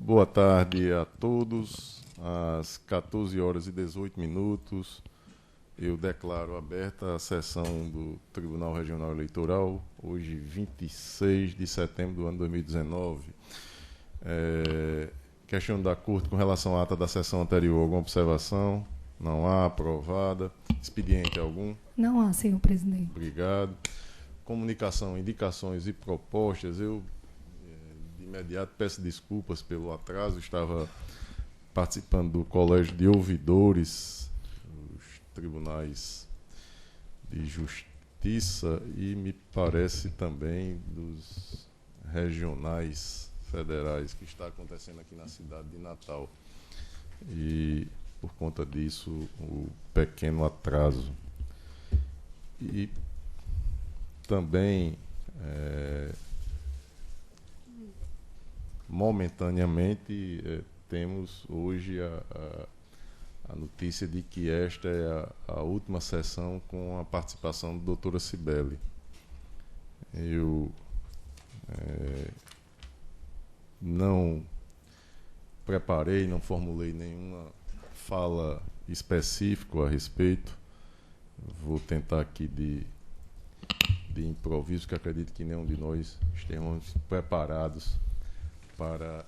Boa tarde a todos. Às 14 horas e 18 minutos, eu declaro aberta a sessão do Tribunal Regional Eleitoral, hoje 26 de setembro do ano 2019. Questão da Corte com relação à ata da sessão anterior, alguma observação? Não há, aprovada. Expediente algum? Não há, senhor presidente. Obrigado. Comunicação, indicações e propostas. Eu, de imediato, peço desculpas pelo atraso. Estava participando do Colégio de Ouvidores, dos Tribunais de Justiça e, me parece, também dos regionais federais, que está acontecendo aqui na cidade de Natal. E, por conta disso, o pequeno atraso. E também, momentaneamente, temos hoje a notícia de que esta é a última sessão com a participação da doutora Cibele. Eu não preparei, não formulei nenhuma fala específica a respeito. Vou tentar aqui de improviso, que acredito que nenhum de nós estejamos preparados para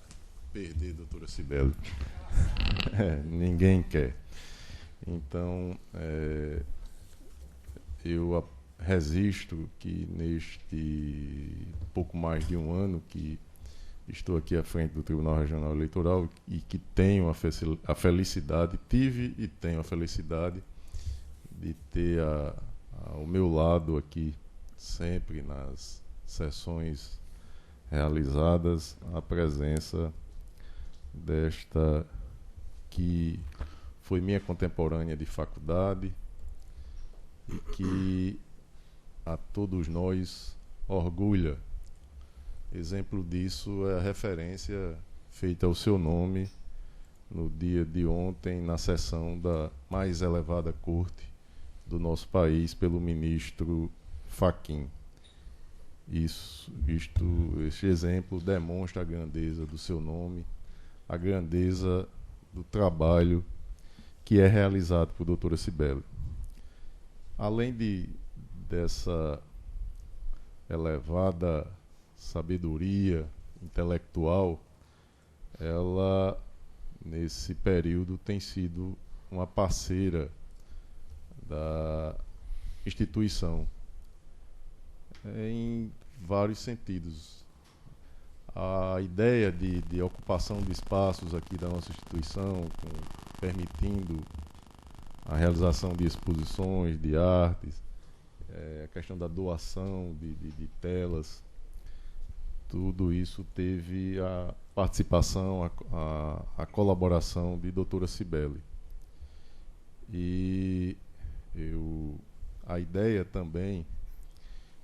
perder a doutora Cibele. Ninguém quer. Então, eu registro que neste pouco mais de um ano que estou aqui à frente do Tribunal Regional Eleitoral e que tenho a felicidade, tive e tenho a felicidade de ter ao meu lado aqui, sempre nas sessões realizadas, a presença desta que foi minha contemporânea de faculdade e que a todos nós orgulha. Exemplo disso é a referência feita ao seu nome no dia de ontem, na sessão da mais elevada corte do nosso país, pelo ministro Fachin. Este exemplo demonstra a grandeza do seu nome, a grandeza do trabalho que é realizado por doutora Cibele. Além dessa elevada sabedoria intelectual, ela, nesse período, tem sido uma parceira da instituição em vários sentidos. A ideia de ocupação de espaços aqui da nossa instituição, permitindo a realização de exposições de artes, a questão da doação de telas, tudo isso teve a participação, a colaboração de doutora Cibele. E a ideia também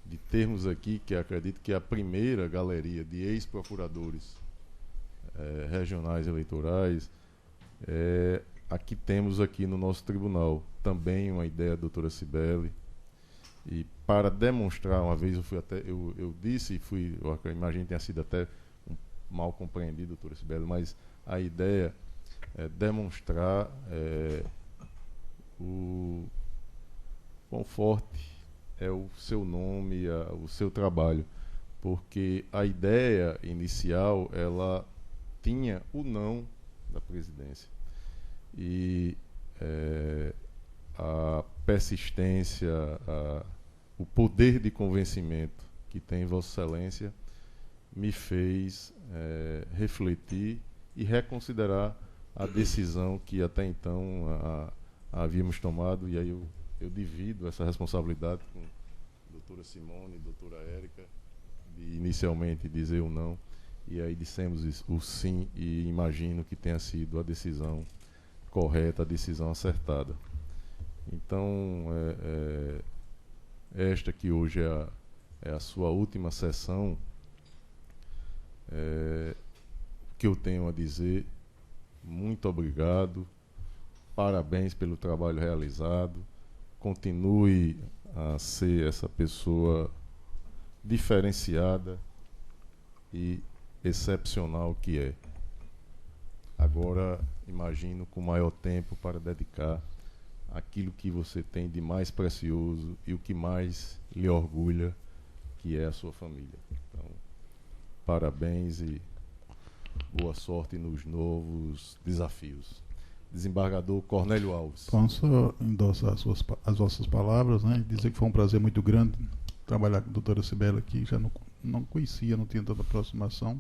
de termos aqui, que acredito que é a primeira galeria de ex-procuradores regionais eleitorais, aqui temos aqui no nosso tribunal também uma ideia da doutora Cibele. E para demonstrar, uma vez eu disse e eu imagino que tenha sido até mal compreendido, doutora Cibele, mas a ideia é demonstrar o quão forte é o seu nome, o seu trabalho, porque a ideia inicial, ela tinha o não da presidência. E a persistência, o poder de convencimento que tem Vossa Excelência me fez refletir e reconsiderar a decisão que até então havíamos tomado, e aí eu divido essa responsabilidade com a doutora Simone e a doutora Érica, de inicialmente dizer o não, e aí dissemos o sim, e imagino que tenha sido a decisão correta, a decisão acertada. Então, esta que hoje é a sua última sessão, que eu tenho a dizer, muito obrigado, parabéns pelo trabalho realizado, continue a ser essa pessoa diferenciada e excepcional que é. agora imagino com maior tempo para dedicar àquilo que você tem de mais precioso e o que mais lhe orgulha, que é a sua família. Então, parabéns e boa sorte nos novos desafios. Desembargador Cornélio Alves. Posso endossar as vossas palavras, né? Dizer que foi um prazer muito grande trabalhar com a doutora Cibele aqui. Já não conhecia, não tinha tanta aproximação.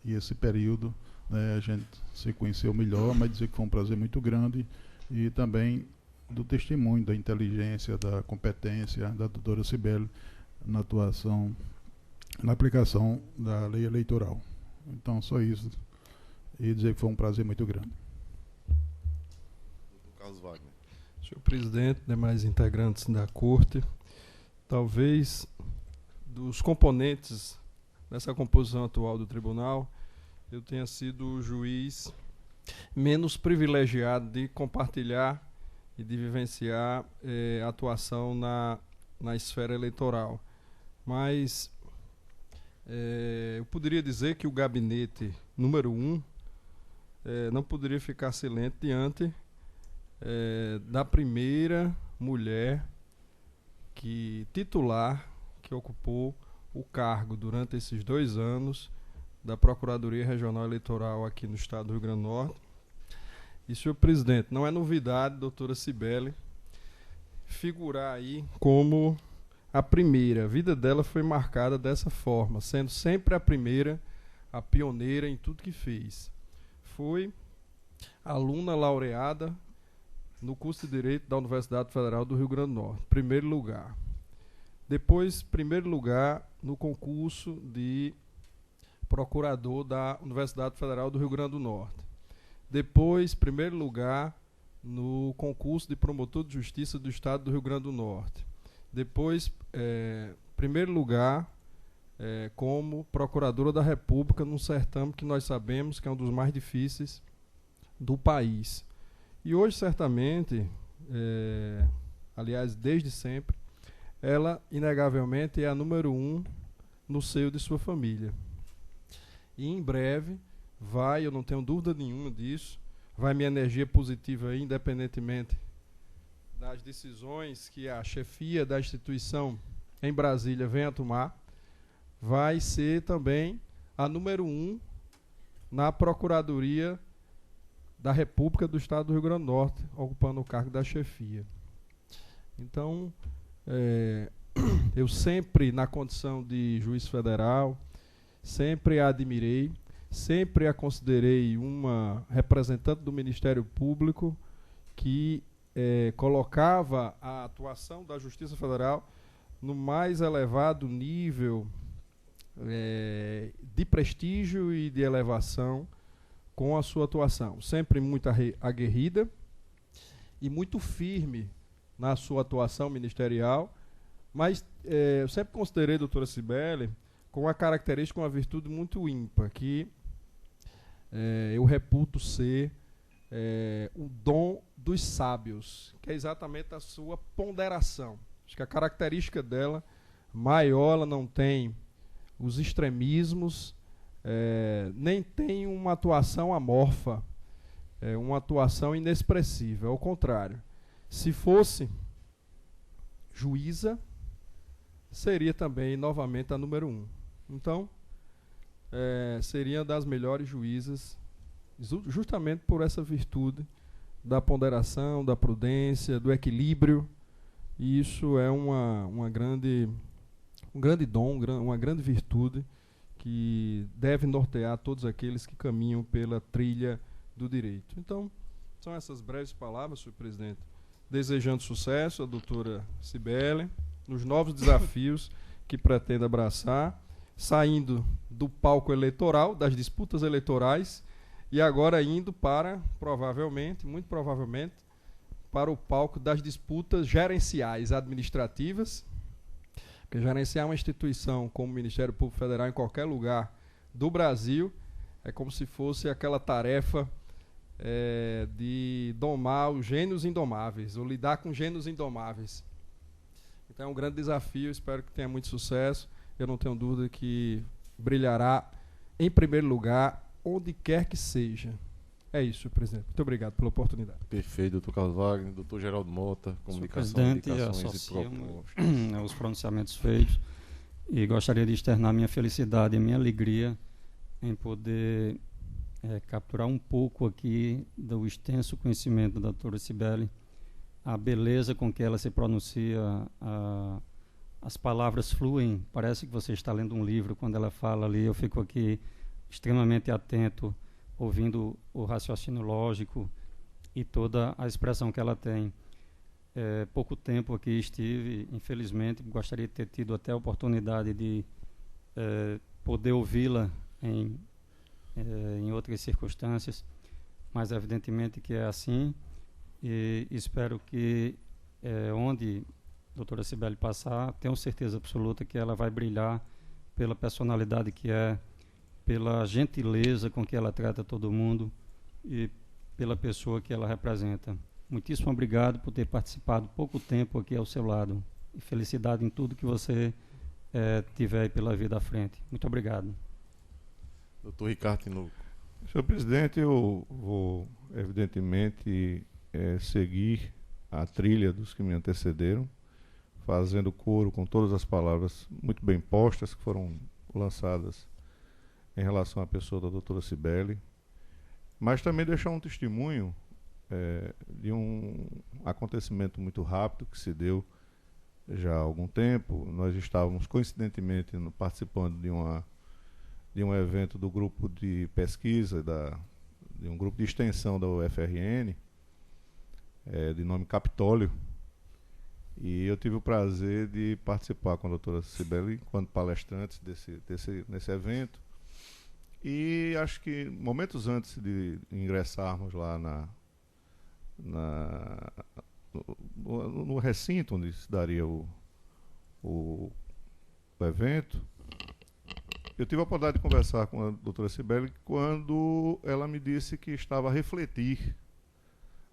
E esse período, né, a gente se conheceu melhor, mas dizer que foi um prazer muito grande. E também do testemunho, da inteligência, da competência da doutora Cibele na atuação, na aplicação da lei eleitoral. Então, só isso. E dizer que foi um prazer muito grande. Carlos Wagner. Senhor presidente, demais integrantes da corte, talvez dos componentes dessa composição atual do tribunal, eu tenha sido o juiz menos privilegiado de compartilhar e de vivenciar a atuação na esfera eleitoral. Mas eu poderia dizer que o gabinete número 1 não poderia ficar silente diante da primeira mulher titular que ocupou o cargo durante esses 2 anos da Procuradoria Regional Eleitoral aqui no estado do Rio Grande do Norte. E, senhor presidente, não é novidade, doutora Cibele, figurar aí como a primeira. A vida dela foi marcada dessa forma, sendo sempre a primeira, a pioneira em tudo que fez. Foi aluna laureada no curso de Direito da Universidade Federal do Rio Grande do Norte, primeiro lugar. Depois, primeiro lugar no concurso de procurador da Universidade Federal do Rio Grande do Norte. Depois, primeiro lugar no concurso de promotor de justiça do Estado do Rio Grande do Norte. Depois, primeiro lugar como procuradora da República num certame que nós sabemos que é um dos mais difíceis do país. E hoje, certamente, aliás, desde sempre, ela, inegavelmente, é a número 1 no seio de sua família. E, em breve, eu não tenho dúvida nenhuma disso, vai minha energia positiva aí, independentemente das decisões que a chefia da instituição em Brasília venha a tomar, vai ser também a número 1 na Procuradoria da República do Estado do Rio Grande do Norte, ocupando o cargo da chefia. Então, eu sempre, na condição de juiz federal, sempre a admirei, sempre a considerei uma representante do Ministério Público que colocava a atuação da Justiça Federal no mais elevado nível de prestígio e de elevação com a sua atuação. Sempre muito aguerrida e muito firme na sua atuação ministerial, mas eu sempre considerei a doutora Cibele com uma característica, uma virtude muito ímpar, que eu reputo ser o dom dos sábios, que é exatamente a sua ponderação. Acho que a característica dela maior, ela não tem os extremismos, nem tem uma atuação amorfa, uma atuação inexpressiva. Ao contrário, se fosse juíza, seria também novamente a número 1. Então, seria das melhores juízas, justamente por essa virtude da ponderação, da prudência, do equilíbrio. E isso é um grande dom, uma grande virtude que deve nortear todos aqueles que caminham pela trilha do direito. Então, são essas breves palavras, senhor presidente, desejando sucesso à doutora Cibele nos novos desafios que pretende abraçar, saindo do palco eleitoral, das disputas eleitorais, e agora indo para, muito provavelmente, para o palco das disputas gerenciais administrativas, porque gerenciar uma instituição como o Ministério Público Federal em qualquer lugar do Brasil é como se fosse aquela tarefa de domar os gênios indomáveis, ou lidar com gênios indomáveis. Então é um grande desafio, espero que tenha muito sucesso. Eu não tenho dúvida que brilhará em primeiro lugar, onde quer que seja. É isso, senhor presidente. Muito obrigado pela oportunidade. Perfeito, doutor Carlos Wagner, doutor Geraldo Mota, comunicação, presidente, indicações e associo-me propostas. aos pronunciamentos feitos e gostaria de externar minha felicidade e minha alegria em poder capturar um pouco aqui do extenso conhecimento da doutora Cibele, a beleza com que ela se pronuncia, as palavras fluem, parece que você está lendo um livro quando ela fala ali. Eu fico aqui extremamente atento, ouvindo o raciocínio lógico e toda a expressão que ela tem. Pouco tempo aqui estive, infelizmente, gostaria de ter tido até a oportunidade de poder ouvi-la em outras circunstâncias, mas evidentemente que é assim, e espero que onde a doutora Cibele passar, tenho certeza absoluta que ela vai brilhar pela personalidade que é, pela gentileza com que ela trata todo mundo e pela pessoa que ela representa. Muitíssimo obrigado por ter participado pouco tempo aqui ao seu lado, e felicidade em tudo que você tiver pela vida à frente. Muito obrigado. Doutor Ricardo Tinoco. Senhor presidente, eu vou, evidentemente, seguir a trilha dos que me antecederam, fazendo coro com todas as palavras muito bem postas que foram lançadas em relação à pessoa da doutora Cibele, mas também deixar um testemunho de um acontecimento muito rápido que se deu já há algum tempo. Nós estávamos coincidentemente participando de um evento do grupo de pesquisa, de um grupo de extensão da UFRN, de nome Capitólio, e eu tive o prazer de participar com a doutora Cibele enquanto palestrantes nesse evento. E acho que momentos antes de ingressarmos lá no recinto onde se daria o evento, eu tive a oportunidade de conversar com a doutora Cibele quando ela me disse que estava a refletir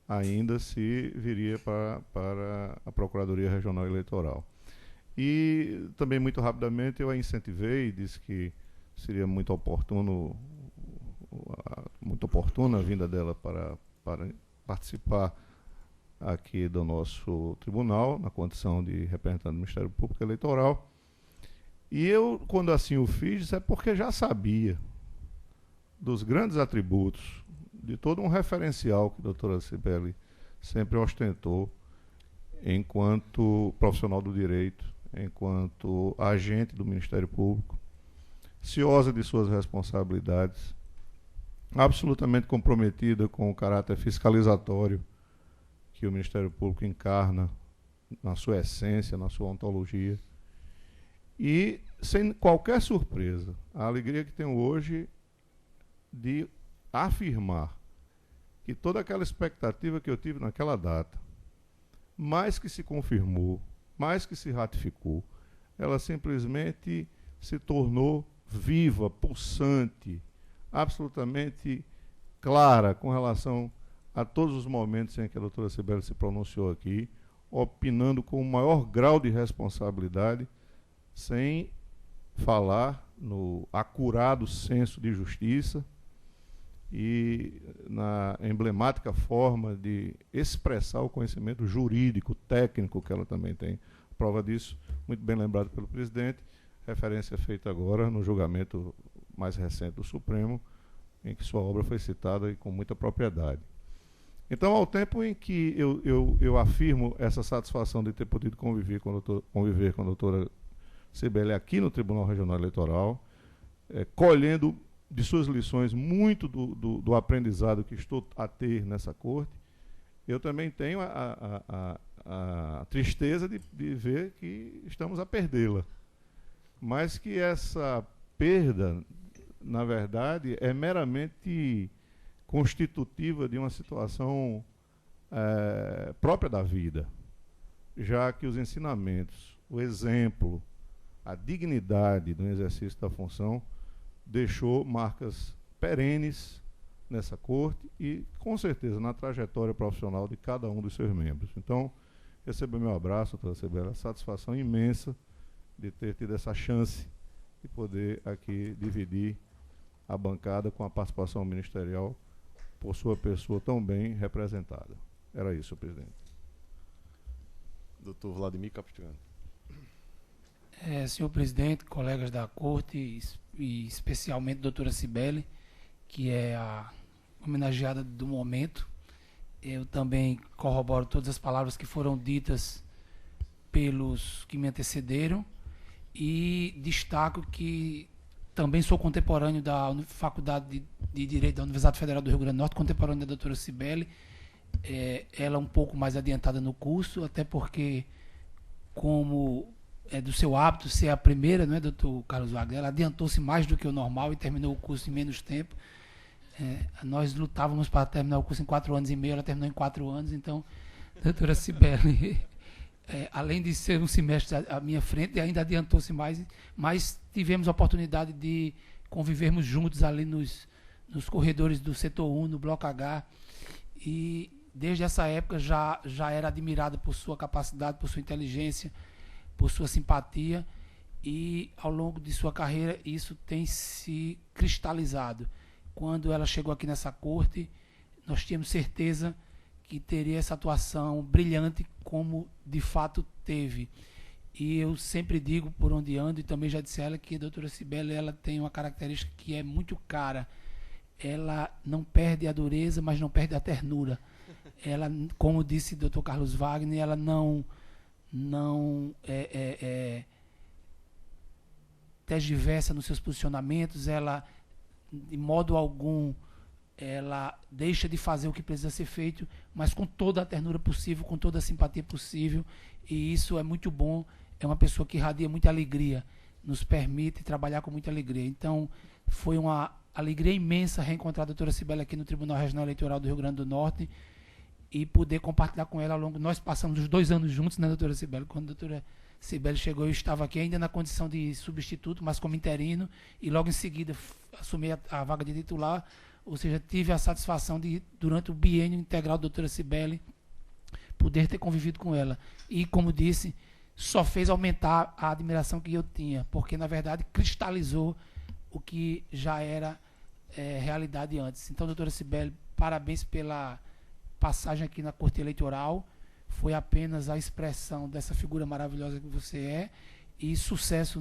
ainda se viria para a Procuradoria Regional Eleitoral. E também, muito rapidamente, eu a incentivei, disse que seria muito oportuna a vinda dela para participar aqui do nosso tribunal, na condição de representante do Ministério Público Eleitoral. E eu, quando assim o fiz, é porque já sabia dos grandes atributos, de todo um referencial que a doutora Cibele sempre ostentou enquanto profissional do direito, enquanto agente do Ministério Público, ciosa de suas responsabilidades, absolutamente comprometida com o caráter fiscalizatório que o Ministério Público encarna na sua essência, na sua ontologia. E, sem qualquer surpresa, a alegria que tenho hoje de afirmar que toda aquela expectativa que eu tive naquela data, mais que se confirmou, mais que se ratificou, ela simplesmente se tornou viva, pulsante, absolutamente clara com relação a todos os momentos em que a doutora Cibele se pronunciou aqui, opinando com o maior grau de responsabilidade, sem falar no acurado senso de justiça e na emblemática forma de expressar o conhecimento jurídico, técnico que ela também tem. Prova disso, muito bem lembrado pelo presidente, referência feita agora no julgamento mais recente do Supremo, em que sua obra foi citada e com muita propriedade. Então, ao tempo em que eu afirmo essa satisfação de ter podido conviver com a doutora Cibele aqui no Tribunal Regional Eleitoral, colhendo de suas lições muito do aprendizado que estou a ter nessa corte, eu também tenho a tristeza de ver que estamos a perdê-la. Mas que essa perda, na verdade, é meramente constitutiva de uma situação própria da vida, já que os ensinamentos, o exemplo, a dignidade do exercício da função deixou marcas perenes nessa corte e, com certeza, na trajetória profissional de cada um dos seus membros. Então, receba meu abraço, doutora Cibele, satisfação imensa de ter tido essa chance de poder aqui dividir a bancada com a participação ministerial por sua pessoa tão bem representada. Era isso, senhor presidente. Doutor Vladimir Capistrano. Senhor presidente, colegas da corte e especialmente a doutora Cibele, que é a homenageada do momento, eu também corroboro todas as palavras que foram ditas pelos que me antecederam e destaco que também sou contemporâneo da Faculdade de Direito da Universidade Federal do Rio Grande do Norte, contemporâneo da doutora Cibele. Ela um pouco mais adiantada no curso, até porque, como é do seu hábito ser a primeira, não é, doutor Carlos Wagner? Ela adiantou-se mais do que o normal e terminou o curso em menos tempo. Nós lutávamos para terminar o curso em 4 anos e meio, ela terminou em 4 anos, então, doutora Cibele, além de ser um semestre à minha frente, ainda adiantou-se mais, mas tivemos a oportunidade de convivermos juntos ali nos corredores do setor 1, no Bloco H, e desde essa época já era admirada por sua capacidade, por sua inteligência, por sua simpatia, e ao longo de sua carreira isso tem se cristalizado. Quando ela chegou aqui nessa corte, nós tínhamos certeza que teria essa atuação brilhante como de fato teve. E eu sempre digo, por onde ando, e também já disse a ela, que a doutora Cibele, ela tem uma característica que é muito cara. Ela não perde a dureza, mas não perde a ternura. Ela, como disse o doutor Carlos Wagner, ela não tergiversa nos seus posicionamentos, ela, de modo algum, ela deixa de fazer o que precisa ser feito, mas com toda a ternura possível, com toda a simpatia possível, e isso é muito bom. É uma pessoa que irradia muita alegria, nos permite trabalhar com muita alegria. Então, foi uma alegria imensa reencontrar a doutora Cibele aqui no Tribunal Regional Eleitoral do Rio Grande do Norte e poder compartilhar com ela ao longo. Nós passamos os 2 anos juntos, né, doutora Cibele? Quando a doutora Cibele chegou, eu estava aqui ainda na condição de substituto, mas como interino, e logo em seguida assumi a vaga de titular, ou seja, tive a satisfação de, durante o biênio integral da doutora Cibele, poder ter convivido com ela. E, como disse, só fez aumentar a admiração que eu tinha, porque, na verdade, cristalizou o que já era realidade antes. Então, doutora Cibele, parabéns pela passagem aqui na Corte Eleitoral. Foi apenas a expressão dessa figura maravilhosa que você é, e sucesso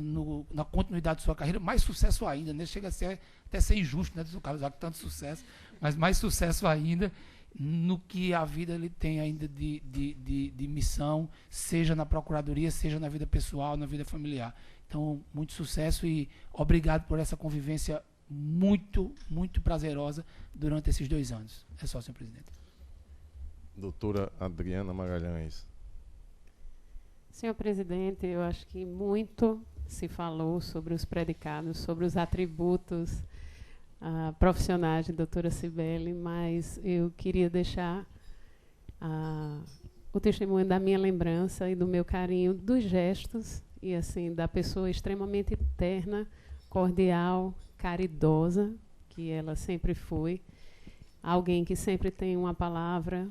na continuidade de sua carreira, mais sucesso ainda, né? Chega a ser até ser injusto, né, doutor Carlos, tanto sucesso, mas mais sucesso ainda no que a vida ele tem ainda de missão, seja na procuradoria, seja na vida pessoal, na vida familiar. Então, muito sucesso e obrigado por essa convivência muito, muito prazerosa durante esses 2 anos. É só, senhor presidente. Doutora Adriana Magalhães. Senhor presidente, eu acho que muito se falou sobre os predicados, sobre os atributos profissionais de doutora Cibele, mas eu queria deixar o testemunho da minha lembrança e do meu carinho dos gestos e assim da pessoa extremamente terna, cordial, caridosa, que ela sempre foi. Alguém que sempre tem uma palavra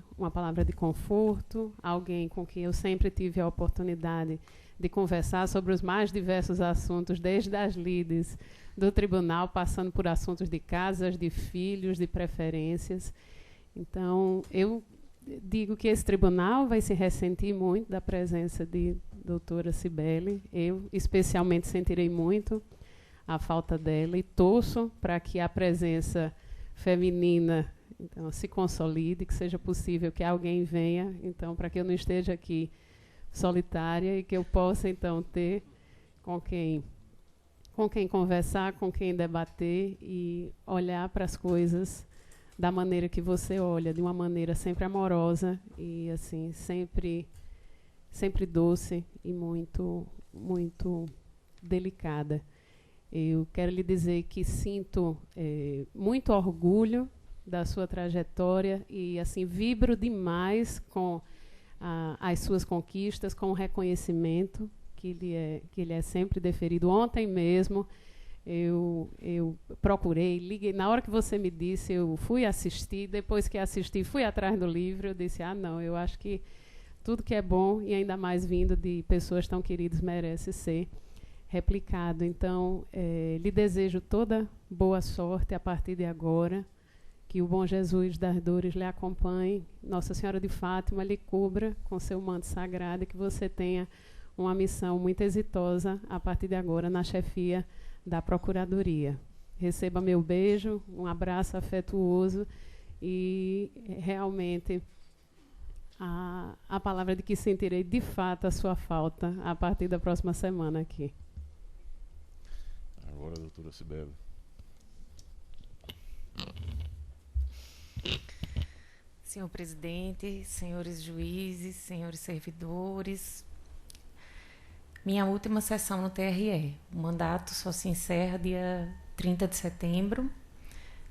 de conforto, alguém com quem eu sempre tive a oportunidade de conversar sobre os mais diversos assuntos, desde as lides do tribunal, passando por assuntos de casas, de filhos, de preferências. Então, eu digo que esse tribunal vai se ressentir muito da presença de doutora Cibele. Eu, especialmente, sentirei muito a falta dela e torço para que a presença feminina então se consolide, que seja possível que alguém venha, então, para que eu não esteja aqui solitária e que eu possa, então, ter com quem conversar, com quem debater e olhar para as coisas da maneira que você olha, de uma maneira sempre amorosa e, assim, sempre doce e muito, muito delicada. Eu quero lhe dizer que sinto muito orgulho da sua trajetória e assim vibro demais com as suas conquistas, com o reconhecimento que lhe é sempre deferido. Ontem mesmo eu procurei, liguei, na hora que você me disse, eu fui assistir, depois que assisti, fui atrás do livro, eu disse, não, eu acho que tudo que é bom, e ainda mais vindo de pessoas tão queridas, merece ser replicado. Então, lhe desejo toda boa sorte a partir de agora, Que o bom Jesus das dores lhe acompanhe, Nossa Senhora de Fátima lhe cubra com seu manto sagrado e que você tenha uma missão muito exitosa a partir de agora na chefia da Procuradoria. Receba meu beijo, um abraço afetuoso e realmente a palavra de que sentirei de fato a sua falta a partir da próxima semana aqui. Agora, doutora Cibele. Senhor presidente, senhores juízes, senhores servidores, minha última sessão no TRE. O mandato só se encerra dia 30 de setembro,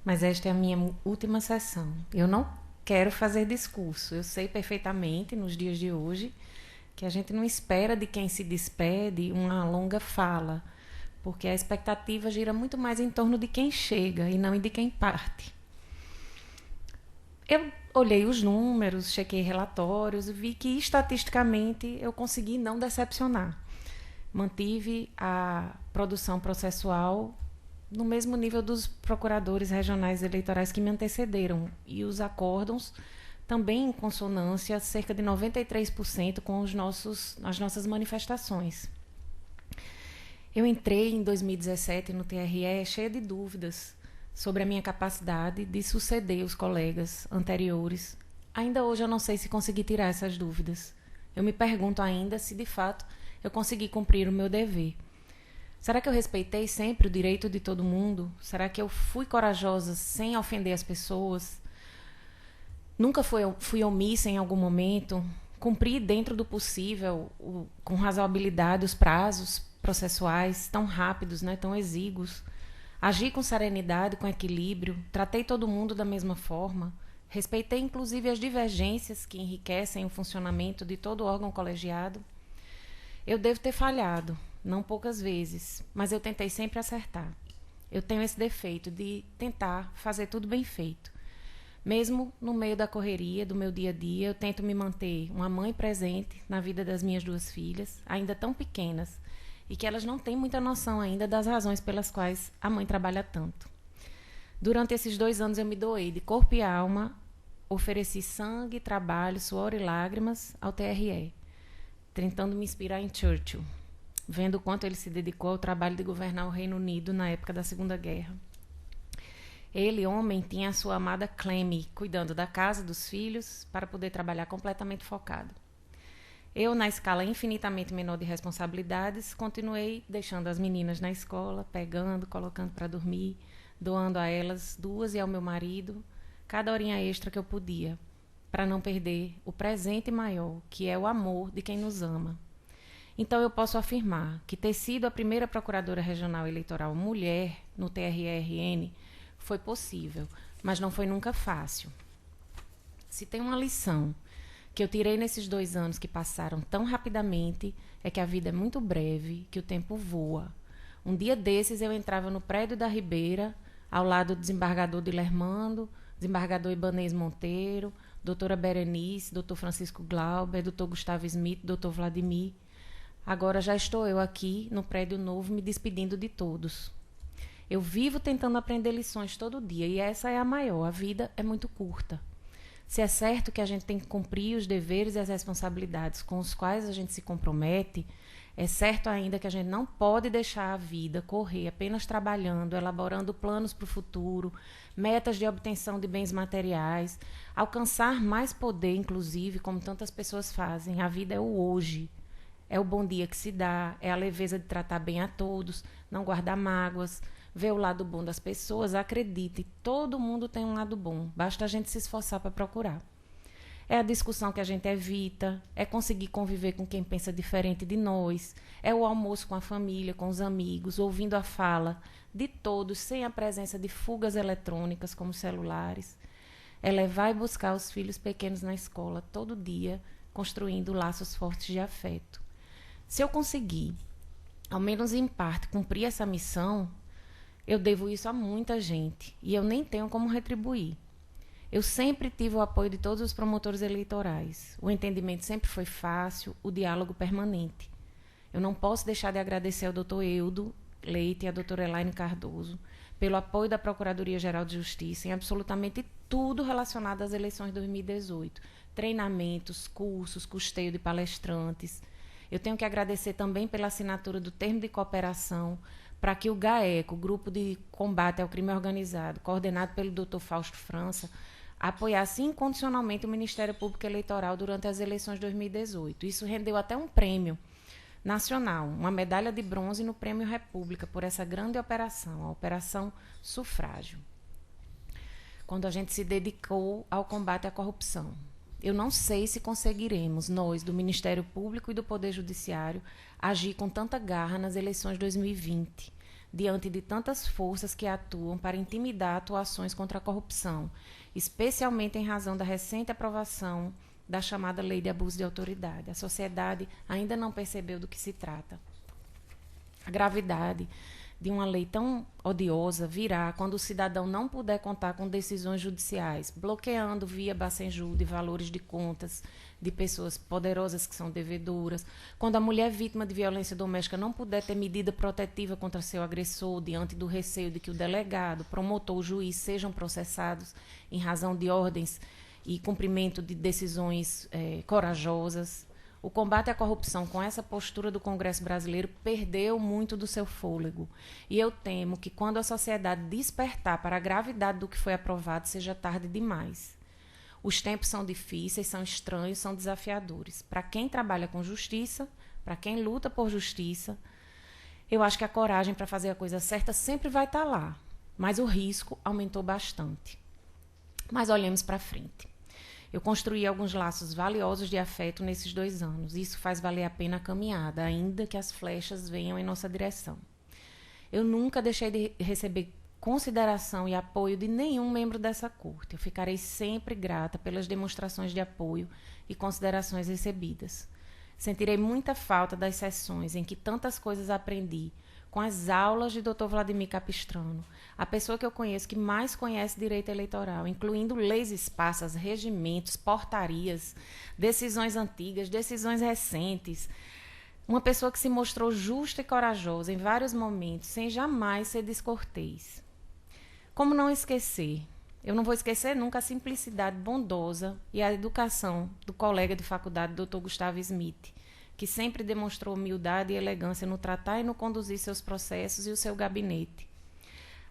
mas esta é a minha última sessão. Eu não quero fazer discurso. Eu sei perfeitamente, nos dias de hoje, que a gente não espera de quem se despede uma longa fala, porque a expectativa gira muito mais em torno de quem chega e não de quem parte. Eu olhei os números, chequei relatórios e vi que, estatisticamente, eu consegui não decepcionar. Mantive a produção processual no mesmo nível dos procuradores regionais eleitorais que me antecederam e os acórdãos também em consonância, cerca de 93% com as nossas manifestações. Eu entrei em 2017 no TRE cheia de dúvidas sobre a minha capacidade de suceder os colegas anteriores. Ainda hoje eu não sei se consegui tirar essas dúvidas. Eu me pergunto ainda se, de fato, eu consegui cumprir o meu dever. Será que eu respeitei sempre o direito de todo mundo? Será que eu fui corajosa sem ofender as pessoas? Nunca fui omissa em algum momento? Cumpri dentro do possível, com razoabilidade, os prazos processuais tão rápidos, né, tão exíguos? Agi com serenidade, com equilíbrio, tratei todo mundo da mesma forma, respeitei inclusive as divergências que enriquecem o funcionamento de todo órgão colegiado. Eu devo ter falhado, não poucas vezes, mas eu tentei sempre acertar. Eu tenho esse defeito de tentar fazer tudo bem feito. Mesmo no meio da correria do meu dia a dia, eu tento me manter uma mãe presente na vida das minhas duas filhas, ainda tão pequenas, e que elas não têm muita noção ainda das razões pelas quais a mãe trabalha tanto. Durante esses 2 anos eu me doei de corpo e alma, ofereci sangue, trabalho, suor e lágrimas ao TRE, tentando me inspirar em Churchill, vendo o quanto ele se dedicou ao trabalho de governar o Reino Unido na época da Segunda Guerra. Ele, homem, tinha a sua amada Clemmy, cuidando da casa, dos filhos, para poder trabalhar completamente focado. Eu, na escala infinitamente menor de responsabilidades, continuei deixando as meninas na escola, pegando, colocando para dormir, doando a elas 2 e ao meu marido, cada horinha extra que eu podia, para não perder o presente maior, que é o amor de quem nos ama. Então, eu posso afirmar que ter sido a primeira procuradora regional eleitoral mulher no TRE-RN foi possível, mas não foi nunca fácil. Se tem uma lição que eu tirei nesses 2 anos que passaram tão rapidamente, é que a vida é muito breve, que o tempo voa. Um dia desses eu entrava no prédio da Ribeira, ao lado do desembargador Dilermando, desembargador Ibanez Monteiro, doutora Berenice, doutor Francisco Glauber, doutor Gustavo Smith, doutor Vladimir. Agora já estou eu aqui no prédio novo me despedindo de todos. Eu vivo tentando aprender lições todo dia e essa é a maior. A vida é muito curta. Se é certo que a gente tem que cumprir os deveres e as responsabilidades com os quais a gente se compromete, é certo ainda que a gente não pode deixar a vida correr apenas trabalhando, elaborando planos para o futuro, metas de obtenção de bens materiais, alcançar mais poder, inclusive, como tantas pessoas fazem. A vida é o hoje. É o bom dia que se dá, é a leveza de tratar bem a todos, não guardar mágoas, ver o lado bom das pessoas. Acredite, todo mundo tem um lado bom, basta a gente se esforçar para procurar. É a discussão que a gente evita, é conseguir conviver com quem pensa diferente de nós, é o almoço com a família, com os amigos, ouvindo a fala de todos, sem a presença de fugas eletrônicas como celulares. É levar e buscar os filhos pequenos na escola todo dia, construindo laços fortes de afeto. Se eu conseguir, ao menos em parte, cumprir essa missão, eu devo isso a muita gente e eu nem tenho como retribuir. Eu sempre tive o apoio de todos os promotores eleitorais. O entendimento sempre foi fácil, o diálogo permanente. Eu não posso deixar de agradecer ao doutor Eudo Leite e à doutora Elaine Cardoso pelo apoio da Procuradoria-Geral de Justiça em absolutamente tudo relacionado às eleições de 2018. Treinamentos, cursos, custeio de palestrantes. Eu tenho que agradecer também pela assinatura do termo de cooperação para que o GAECO, o Grupo de Combate ao Crime Organizado, coordenado pelo Dr. Fausto França, apoiasse incondicionalmente o Ministério Público Eleitoral durante as eleições de 2018. Isso rendeu até um prêmio nacional, uma medalha de bronze no Prêmio República por essa grande operação, a Operação Sufrágio, quando a gente se dedicou ao combate à corrupção. Eu não sei se conseguiremos, nós, do Ministério Público e do Poder Judiciário, agir com tanta garra nas eleições de 2020, diante de tantas forças que atuam para intimidar atuações contra a corrupção, especialmente em razão da recente aprovação da chamada Lei de Abuso de Autoridade. A sociedade ainda não percebeu do que se trata. A gravidade de uma lei tão odiosa virá quando o cidadão não puder contar com decisões judiciais, bloqueando via Bacenjude valores de contas de pessoas poderosas que são devedoras, quando a mulher vítima de violência doméstica não puder ter medida protetiva contra seu agressor diante do receio de que o delegado, promotor ou juiz sejam processados em razão de ordens e cumprimento de decisões corajosas. O combate à corrupção com essa postura do Congresso brasileiro perdeu muito do seu fôlego. E eu temo que quando a sociedade despertar para a gravidade do que foi aprovado, seja tarde demais. Os tempos são difíceis, são estranhos, são desafiadores. Para quem trabalha com justiça, para quem luta por justiça, eu acho que a coragem para fazer a coisa certa sempre vai estar lá. Mas o risco aumentou bastante. Mas olhemos para frente. Eu construí alguns laços valiosos de afeto nesses 2 anos. Isso faz valer a pena a caminhada, ainda que as flechas venham em nossa direção. Eu nunca deixei de receber consideração e apoio de nenhum membro dessa corte. Eu ficarei sempre grata pelas demonstrações de apoio e considerações recebidas. Sentirei muita falta das sessões em que tantas coisas aprendi, com as aulas de Dr. Vladimir Capistrano, a pessoa que eu conheço que mais conhece direito eleitoral, incluindo leis esparsas, regimentos, portarias, decisões antigas, decisões recentes. Uma pessoa que se mostrou justa e corajosa em vários momentos, sem jamais ser descortês. Como não esquecer? Eu não vou esquecer nunca a simplicidade bondosa e a educação do colega de faculdade, Dr. Gustavo Smith, que sempre demonstrou humildade e elegância no tratar e no conduzir seus processos e o seu gabinete.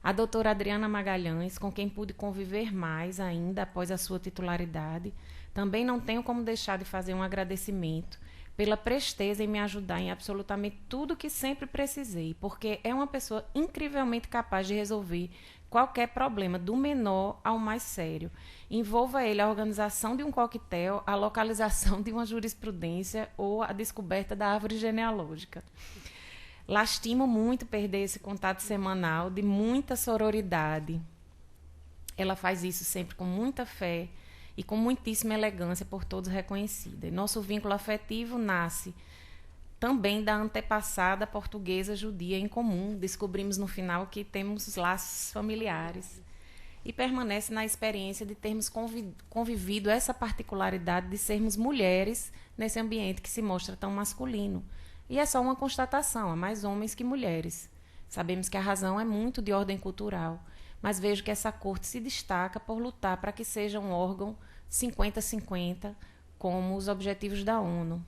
A doutora Adriana Magalhães, com quem pude conviver mais ainda após a sua titularidade, também não tenho como deixar de fazer um agradecimento pela presteza em me ajudar em absolutamente tudo que sempre precisei, porque é uma pessoa incrivelmente capaz de resolver qualquer problema, do menor ao mais sério. Envolva ele a organização de um coquetel, a localização de uma jurisprudência ou a descoberta da árvore genealógica. Lastimo muito perder esse contato semanal de muita sororidade. Ela faz isso sempre com muita fé e com muitíssima elegância, por todos reconhecida. E nosso vínculo afetivo nasce também da antepassada portuguesa judia em comum. Descobrimos no final que temos laços familiares. E permanece na experiência de termos convivido essa particularidade de sermos mulheres nesse ambiente que se mostra tão masculino. E é só uma constatação, há mais homens que mulheres. Sabemos que a razão é muito de ordem cultural, mas vejo que essa corte se destaca por lutar para que seja um órgão 50-50, como os objetivos da ONU.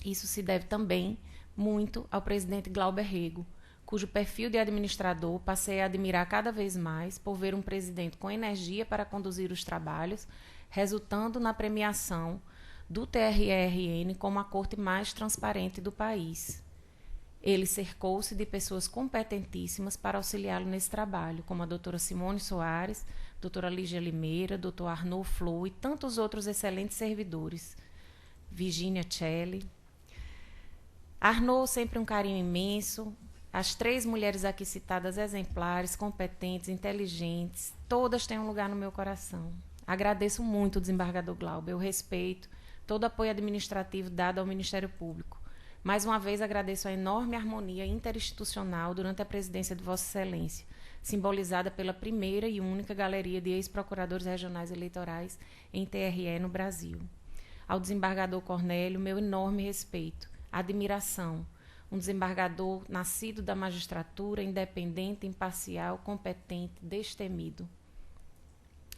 Isso se deve também muito ao presidente Glauber Rego, cujo perfil de administrador passei a admirar cada vez mais por ver um presidente com energia para conduzir os trabalhos, resultando na premiação do TRE-RN como a corte mais transparente do país. Ele cercou-se de pessoas competentíssimas para auxiliá-lo nesse trabalho, como a doutora Simone Soares, doutora Lígia Limeira, doutor Arnaud Flou e tantos outros excelentes servidores. Virginia Celli. Arnaud, sempre um carinho imenso. As 3 mulheres aqui citadas, exemplares, competentes, inteligentes, todas têm um lugar no meu coração. Agradeço muito o desembargador Glauber, eu respeito todo o apoio administrativo dado ao Ministério Público. Mais uma vez agradeço a enorme harmonia interinstitucional durante a presidência de Vossa Excelência, simbolizada pela primeira e única galeria de ex-procuradores regionais eleitorais em TRE no Brasil. Ao desembargador Cornélio, meu enorme respeito, admiração, um desembargador nascido da magistratura, independente, imparcial, competente, destemido.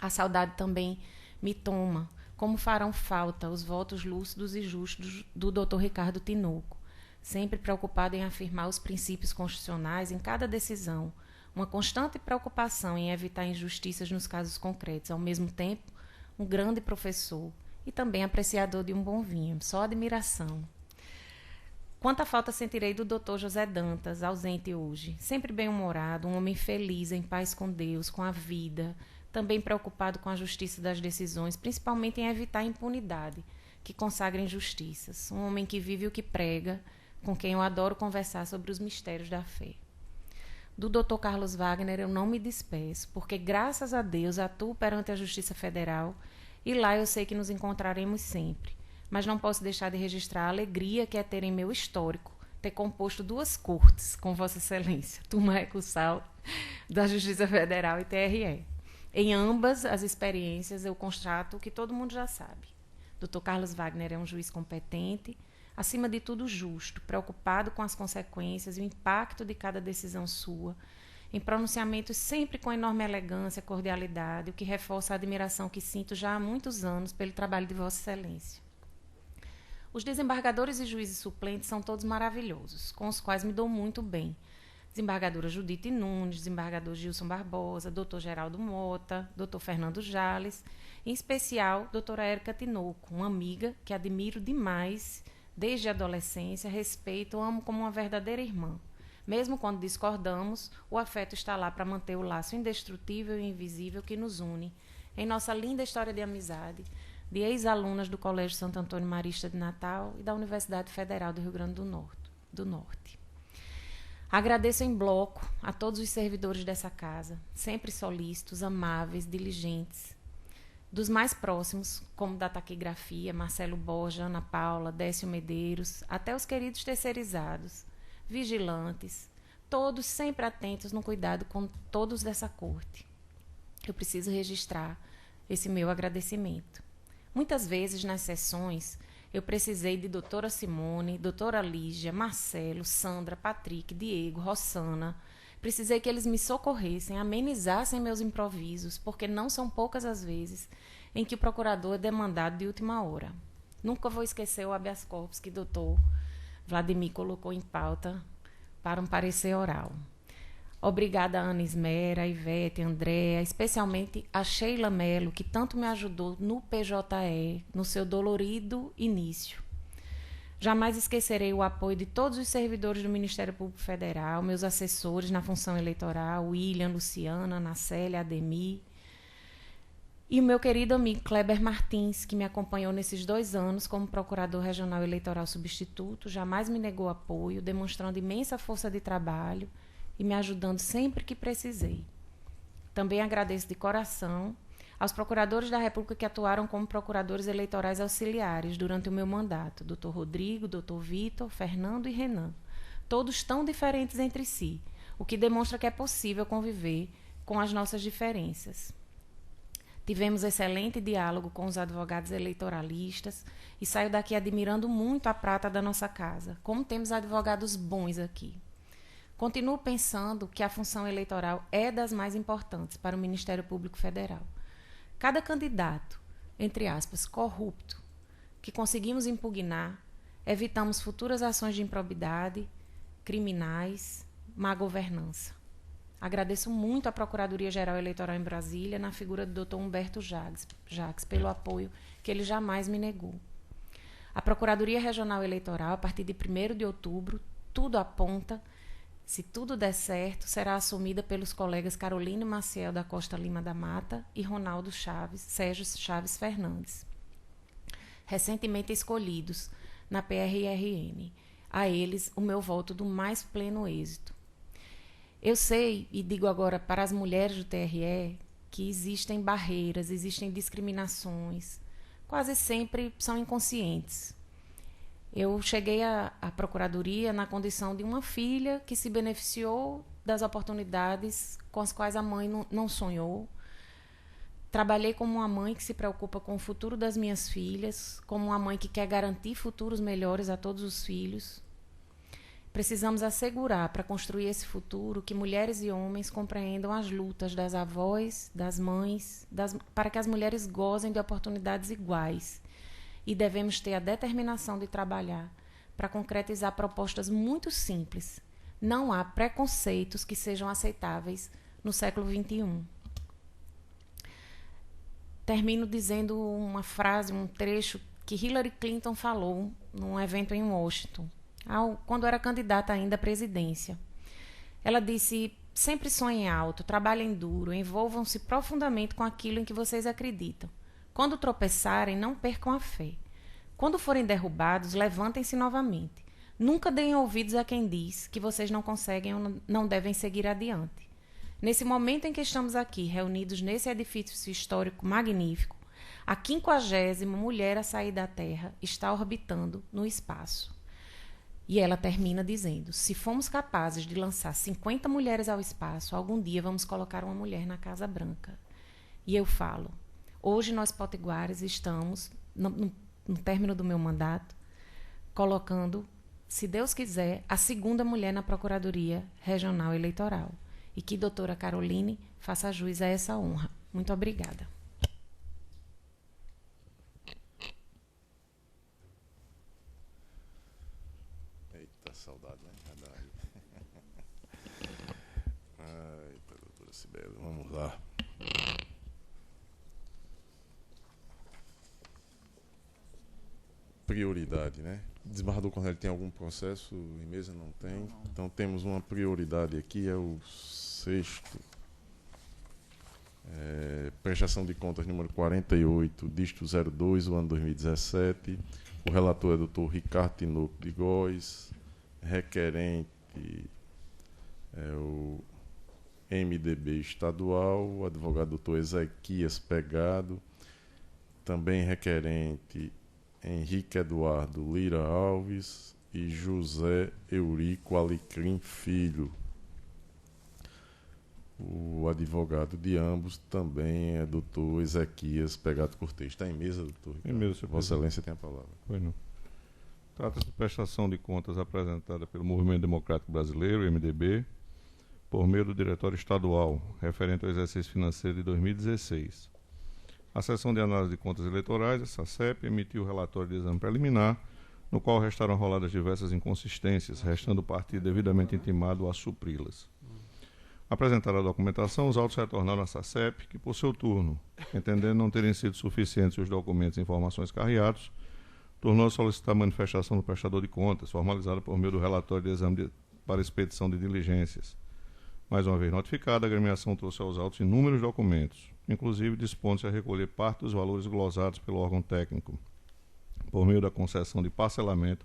A saudade também me toma, como farão falta os votos lúcidos e justos do Dr. Ricardo Tinoco, sempre preocupado em afirmar os princípios constitucionais em cada decisão, uma constante preocupação em evitar injustiças nos casos concretos, ao mesmo tempo, um grande professor e também apreciador de um bom vinho, só admiração. Quanta falta sentirei do Dr. José Dantas, ausente hoje, sempre bem-humorado, um homem feliz, em paz com Deus, com a vida, também preocupado com a justiça das decisões, principalmente em evitar a impunidade, que consagra injustiças. Um homem que vive o que prega, com quem eu adoro conversar sobre os mistérios da fé. Do Dr. Carlos Wagner eu não me despeço, porque graças a Deus atuo perante a Justiça Federal e lá eu sei que nos encontraremos sempre. Mas não posso deixar de registrar a alegria que é ter em meu histórico ter composto 2 cortes com Vossa Excelência, turma recursal da Justiça Federal e TRE. Em ambas as experiências eu constato o que todo mundo já sabe. Dr. Carlos Wagner é um juiz competente, acima de tudo justo, preocupado com as consequências e o impacto de cada decisão sua, em pronunciamentos sempre com enorme elegância e cordialidade, o que reforça a admiração que sinto já há muitos anos pelo trabalho de Vossa Excelência. Os desembargadores e juízes suplentes são todos maravilhosos, com os quais me dou muito bem. Desembargadora Judite Nunes, desembargador Gilson Barbosa, doutor Geraldo Mota, doutor Fernando Jales, em especial doutora Érica Tinoco, uma amiga que admiro demais desde a adolescência, respeito, amo como uma verdadeira irmã. Mesmo quando discordamos, o afeto está lá para manter o laço indestrutível e invisível que nos une, em nossa linda história de amizade, de ex-alunas do Colégio Santo Antônio Marista de Natal e da Universidade Federal do Rio Grande do Norte. Agradeço em bloco a todos os servidores dessa casa, sempre solícitos, amáveis, diligentes. Dos mais próximos, como da taquigrafia, Marcelo Borja, Ana Paula, Décio Medeiros, até os queridos terceirizados, vigilantes, todos sempre atentos no cuidado com todos dessa corte. Eu preciso registrar esse meu agradecimento. Muitas vezes, nas sessões, eu precisei de doutora Simone, doutora Lígia, Marcelo, Sandra, Patrick, Diego, Rossana. Precisei que eles me socorressem, amenizassem meus improvisos, porque não são poucas as vezes em que o procurador é demandado de última hora. Nunca vou esquecer o habeas corpus que o doutor Vladimir colocou em pauta para um parecer oral. Obrigada a Ana Ismera, a Ivete, a Andréa, especialmente a Sheila Mello, que tanto me ajudou no PJE, no seu dolorido início. Jamais esquecerei o apoio de todos os servidores do Ministério Público Federal, meus assessores na função eleitoral, William, Luciana, Anacélia, Ademir, e o meu querido amigo Kleber Martins, que me acompanhou nesses 2 anos como Procurador Regional Eleitoral Substituto, jamais me negou apoio, demonstrando imensa força de trabalho e me ajudando sempre que precisei. Também agradeço de coração aos procuradores da República que atuaram como procuradores eleitorais auxiliares durante o meu mandato, Dr. Rodrigo, Dr. Vitor, Fernando e Renan, todos tão diferentes entre si, o que demonstra que é possível conviver com as nossas diferenças. Tivemos excelente diálogo com os advogados eleitoralistas e saio daqui admirando muito a prata da nossa casa, como temos advogados bons aqui. Continuo pensando que a função eleitoral é das mais importantes para o Ministério Público Federal. Cada candidato, entre aspas, corrupto, que conseguimos impugnar, evitamos futuras ações de improbidade, criminais, má governança. Agradeço muito à Procuradoria-Geral Eleitoral em Brasília, na figura do Dr. Humberto Jacques, pelo apoio que ele jamais me negou. A Procuradoria Regional Eleitoral, a partir de 1º de outubro, tudo aponta, se tudo der certo, será assumida pelos colegas Carolina Maciel da Costa Lima da Mata e Ronaldo Chaves, Sérgio Chaves Fernandes, recentemente escolhidos na PRRN. A eles, o meu voto do mais pleno êxito. Eu sei, e digo agora para as mulheres do TRE, que existem barreiras, existem discriminações, quase sempre são inconscientes. Eu cheguei à Procuradoria na condição de uma filha que se beneficiou das oportunidades com as quais a mãe não sonhou. Trabalhei como uma mãe que se preocupa com o futuro das minhas filhas, como uma mãe que quer garantir futuros melhores a todos os filhos. Precisamos assegurar, para construir esse futuro, que mulheres e homens compreendam as lutas das avós, das mães, para que as mulheres gozem de oportunidades iguais. E devemos ter a determinação de trabalhar para concretizar propostas muito simples. Não há preconceitos que sejam aceitáveis no século XXI. Termino dizendo uma frase, um trecho que Hillary Clinton falou num evento em Washington, quando era candidata ainda à presidência. Ela disse: sempre sonhem alto, trabalhem duro, envolvam-se profundamente com aquilo em que vocês acreditam. Quando tropeçarem, não percam a fé. Quando forem derrubados, levantem-se novamente. Nunca deem ouvidos a quem diz que vocês não conseguem ou não devem seguir adiante. Nesse momento em que estamos aqui, reunidos nesse edifício histórico magnífico, a 50ª mulher a sair da Terra está orbitando no espaço. E ela termina dizendo: se fomos capazes de lançar 50 mulheres ao espaço, algum dia vamos colocar uma mulher na Casa Branca. E eu falo, hoje nós potiguares estamos, no término do meu mandato, colocando, se Deus quiser, a 2ª mulher na Procuradoria Regional Eleitoral. E que doutora Caroline faça jus a essa honra. Muito obrigada. Eita, saudade, né? Eita, doutora Cibele, vamos lá. Prioridade, né? Desembargador Cornélio tem algum processo em mesa? Não tem. Então temos uma prioridade aqui, é o 6º. Prestação de contas número 48, dígito 02, o ano 2017. O relator é o doutor Ricardo Tinoco de Góes. Requerente é o MDB estadual, o advogado doutor Ezequias Pegado. Também requerente Henrique Eduardo Lira Alves e José Eurico Alecrim Filho. O advogado de ambos também é doutor Ezequias Pegado Cortês. Está em mesa, doutor? Em mesa, senhor Vossa Excelência tem a palavra. Pois não. Trata-se de prestação de contas apresentada pelo Movimento Democrático Brasileiro, MDB, por meio do Diretório Estadual, referente ao exercício financeiro de 2016. A Seção de Análise de Contas Eleitorais, a SACEP, emitiu o relatório de exame preliminar, no qual restaram roladas diversas inconsistências, restando o partido devidamente intimado a supri-las. Apresentada a documentação, os autos retornaram à SACEP, que, por seu turno, entendendo não terem sido suficientes os documentos e informações carreados, tornou a solicitar a manifestação do prestador de contas, formalizada por meio do relatório de exame para expedição de diligências. Mais uma vez notificada, a agremiação trouxe aos autos inúmeros documentos, inclusive dispondo-se a recolher parte dos valores glosados pelo órgão técnico, por meio da concessão de parcelamento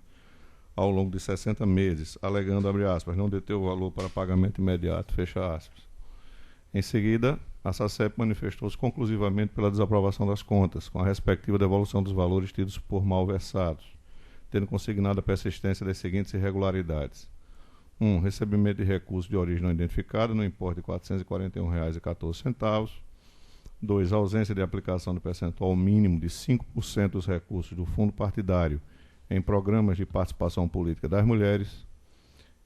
ao longo de 60 meses, alegando, abre aspas, não deter o valor para pagamento imediato, fecha aspas. Em seguida, a SACEP manifestou-se conclusivamente pela desaprovação das contas, com a respectiva devolução dos valores tidos por malversados, tendo consignado a persistência das seguintes irregularidades. 1. Recebimento de recursos de origem não identificada no importe de R$ 441,14. 2. Ausência de aplicação do percentual mínimo de 5% dos recursos do fundo partidário em programas de participação política das mulheres.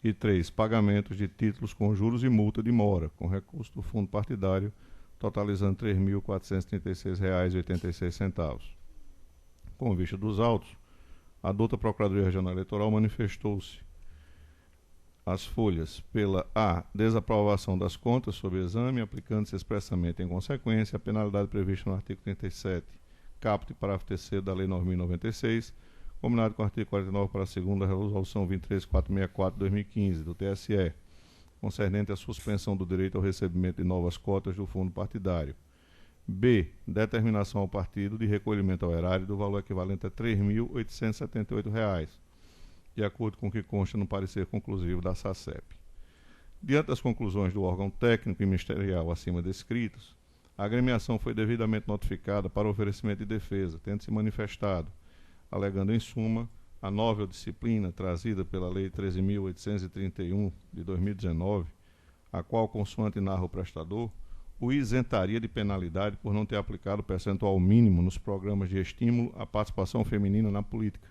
E 3. Pagamentos de títulos com juros e multa de mora, com recurso do fundo partidário, totalizando R$ 3.436,86. Com vista dos autos, a douta Procuradoria Regional Eleitoral manifestou-se as folhas pela A. Desaprovação das contas sob exame, aplicando-se expressamente em consequência a penalidade prevista no artigo 37, caput e parágrafo 3º da Lei 9.096, combinado com o artigo 49 para a segunda resolução 23464 de 2015 do TSE, concernente à suspensão do direito ao recebimento de novas cotas do fundo partidário. B. Determinação ao partido de recolhimento ao erário do valor equivalente a R$ 3.878, de acordo com o que consta no parecer conclusivo da SACEP. Diante das conclusões do órgão técnico e ministerial acima descritos, a agremiação foi devidamente notificada para oferecimento de defesa, tendo se manifestado, alegando em suma a novel disciplina trazida pela Lei 13.831 de 2019, a qual, consoante narra o prestador, o isentaria de penalidade por não ter aplicado o percentual mínimo nos programas de estímulo à participação feminina na política.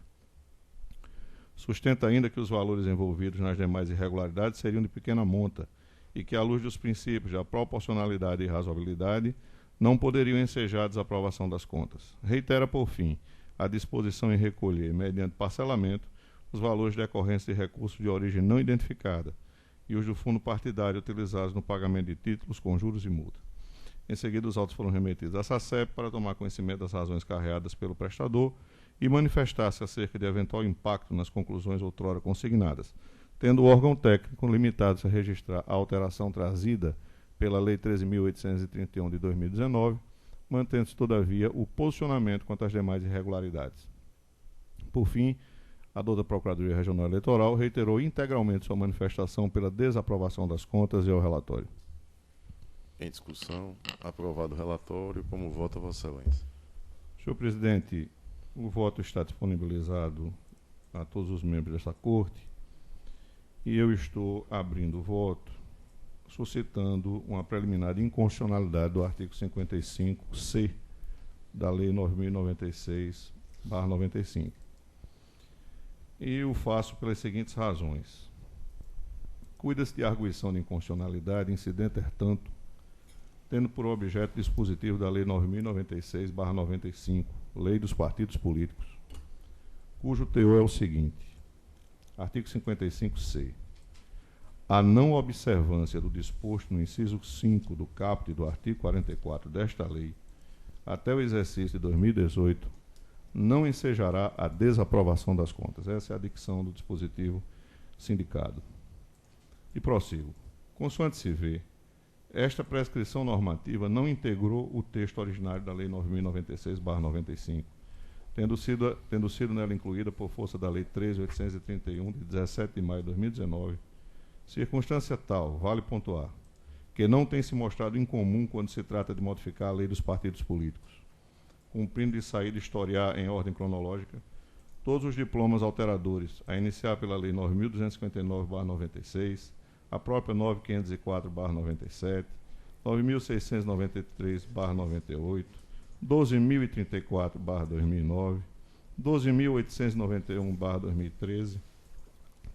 Sustenta ainda que os valores envolvidos nas demais irregularidades seriam de pequena monta e que, à luz dos princípios da proporcionalidade e razoabilidade, não poderiam ensejar a desaprovação das contas. Reitera, por fim, a disposição em recolher, mediante parcelamento, os valores decorrentes de recursos de origem não identificada e os do fundo partidário utilizados no pagamento de títulos com juros e multa. Em seguida, os autos foram remetidos à SACEP para tomar conhecimento das razões carreadas pelo prestador e manifestar-se acerca de eventual impacto nas conclusões outrora consignadas, tendo o órgão técnico limitado-se a registrar a alteração trazida pela Lei 13.831 de 2019, mantendo-se, todavia, o posicionamento quanto às demais irregularidades. Por fim, a doutora Procuradoria Regional Eleitoral reiterou integralmente sua manifestação pela desaprovação das contas e ao relatório. Em discussão, aprovado o relatório. Como vota, Vossa Excelência? Senhor presidente, o voto está disponibilizado a todos os membros desta Corte e eu estou abrindo o voto suscitando uma preliminar de inconstitucionalidade do artigo 55C da Lei 9.096/95. E o faço pelas seguintes razões. Cuida-se de arguição de inconstitucionalidade, incidente, tanto, tendo por objeto dispositivo da Lei 9.096/95, Lei dos Partidos Políticos, cujo teor é o seguinte: artigo 55C. A não observância do disposto no inciso 5 do caput do artigo 44 desta lei, até o exercício de 2018, não ensejará a desaprovação das contas. Essa é a dicção do dispositivo sindicado. E prossigo. Consoante se vê, esta prescrição normativa não integrou o texto originário da Lei 9.096/95, tendo sido nela incluída por força da Lei 13.831, de 17 de maio de 2019, circunstância tal, vale pontuar, que não tem se mostrado incomum quando se trata de modificar a Lei dos Partidos Políticos, cumprindo de saída historiar em ordem cronológica todos os diplomas alteradores, a iniciar pela Lei 9.259/96, a própria 9.504/97, 9.693/98, 12.034/2009, 12.891/2013,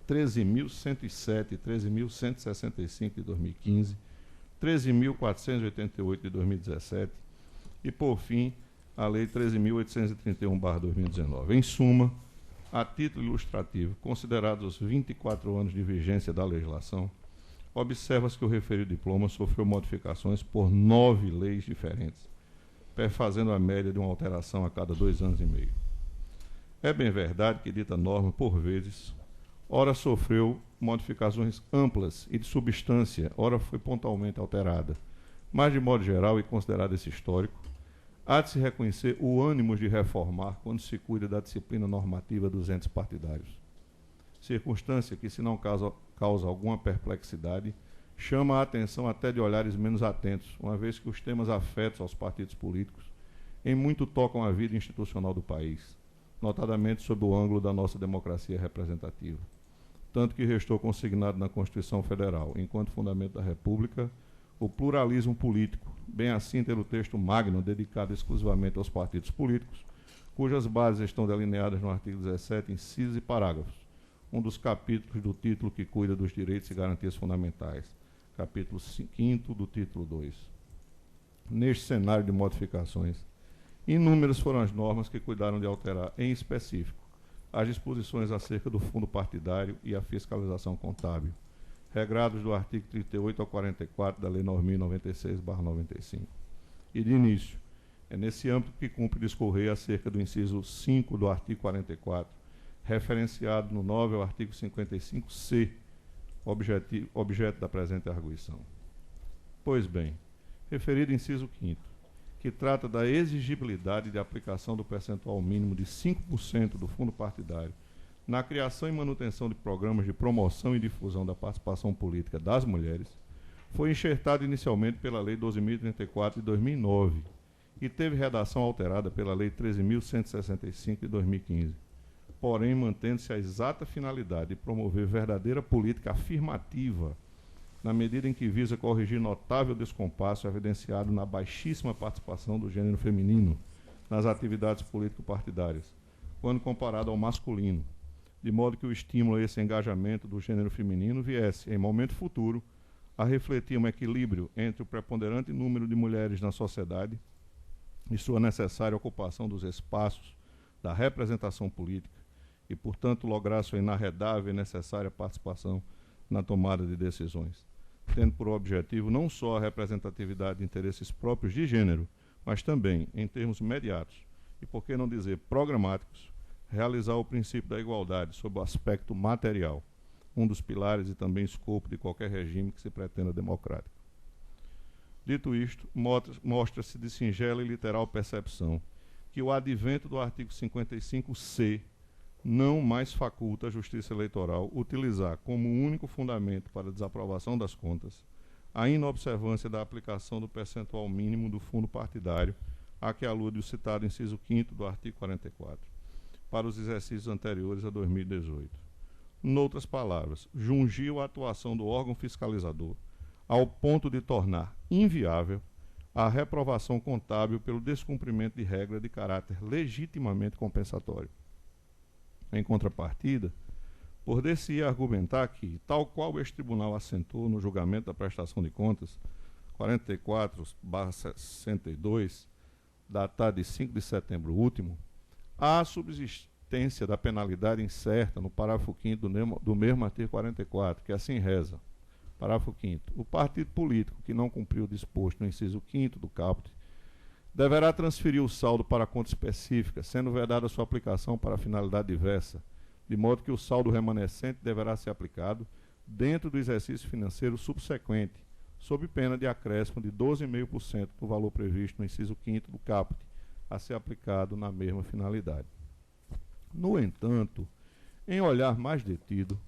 13.107 e 13.165 de 2015, 13.488 de 2017 e, por fim, a Lei 13.831/2019. Em suma, a título ilustrativo, considerados os 24 anos de vigência da legislação, observa-se que o referido diploma sofreu modificações por 9 leis diferentes, perfazendo a média de uma alteração a cada 2 anos e meio. É bem verdade que dita norma, por vezes, ora sofreu modificações amplas e de substância, ora foi pontualmente alterada, mas, de modo geral, e considerado esse histórico, há de se reconhecer o ânimo de reformar quando se cuida da disciplina normativa dos entes partidários. Circunstância que, se não causa alguma perplexidade, chama a atenção até de olhares menos atentos, uma vez que os temas afetos aos partidos políticos em muito tocam a vida institucional do país, notadamente sob o ângulo da nossa democracia representativa. Tanto que restou consignado na Constituição Federal, enquanto fundamento da República, o pluralismo político, bem assim ter o texto magno dedicado exclusivamente aos partidos políticos, cujas bases estão delineadas no artigo 17, incisos e parágrafos, um dos capítulos do título que cuida dos direitos e garantias fundamentais, capítulo 5º do título 2. Neste cenário de modificações, inúmeras foram as normas que cuidaram de alterar, em específico, as disposições acerca do fundo partidário e a fiscalização contábil, regrados do artigo 38 ao 44 da Lei 9.096/95. E, de início, é nesse âmbito que cumpre discorrer acerca do inciso 5 do artigo 44, referenciado no 9 ao artigo 55C, objeto da presente arguição. Pois bem, referido inciso 5º, que trata da exigibilidade de aplicação do percentual mínimo de 5% do fundo partidário na criação e manutenção de programas de promoção e difusão da participação política das mulheres, foi enxertado inicialmente pela Lei 12.034 de 2009 e teve redação alterada pela Lei 13.165 de 2015. Porém, mantendo-se a exata finalidade de promover verdadeira política afirmativa, na medida em que visa corrigir notável descompasso evidenciado na baixíssima participação do gênero feminino nas atividades político-partidárias, quando comparado ao masculino, de modo que o estímulo a esse engajamento do gênero feminino viesse, em momento futuro, a refletir um equilíbrio entre o preponderante número de mulheres na sociedade e sua necessária ocupação dos espaços da representação política e, portanto, lograr sua inarredável e necessária participação na tomada de decisões, tendo por objetivo não só a representatividade de interesses próprios de gênero, mas também, em termos imediatos, e por que não dizer programáticos, realizar o princípio da igualdade sob o aspecto material, um dos pilares e também escopo de qualquer regime que se pretenda democrático. Dito isto, mostra-se de singela e literal percepção que o advento do artigo 55C não mais faculta a Justiça Eleitoral utilizar como único fundamento para a desaprovação das contas a inobservância da aplicação do percentual mínimo do fundo partidário a que alude o citado inciso 5º do artigo 44, para os exercícios anteriores a 2018. Noutras palavras, jungiu a atuação do órgão fiscalizador ao ponto de tornar inviável a reprovação contábil pelo descumprimento de regra de caráter legitimamente compensatório. Em contrapartida, poder-se-ia argumentar que, tal qual este tribunal assentou no julgamento da prestação de contas 44/62, datado de 5 de setembro último, há subsistência da penalidade incerta no parágrafo 5º do mesmo artigo 44, que assim reza. Parágrafo 5º. O partido político que não cumpriu o disposto no inciso 5º do caput deverá transferir o saldo para a conta específica, sendo vedada sua aplicação para finalidade diversa, de modo que o saldo remanescente deverá ser aplicado dentro do exercício financeiro subsequente, sob pena de acréscimo de 12,5% do valor previsto no inciso 5º do caput, a ser aplicado na mesma finalidade. No entanto, em olhar mais detido,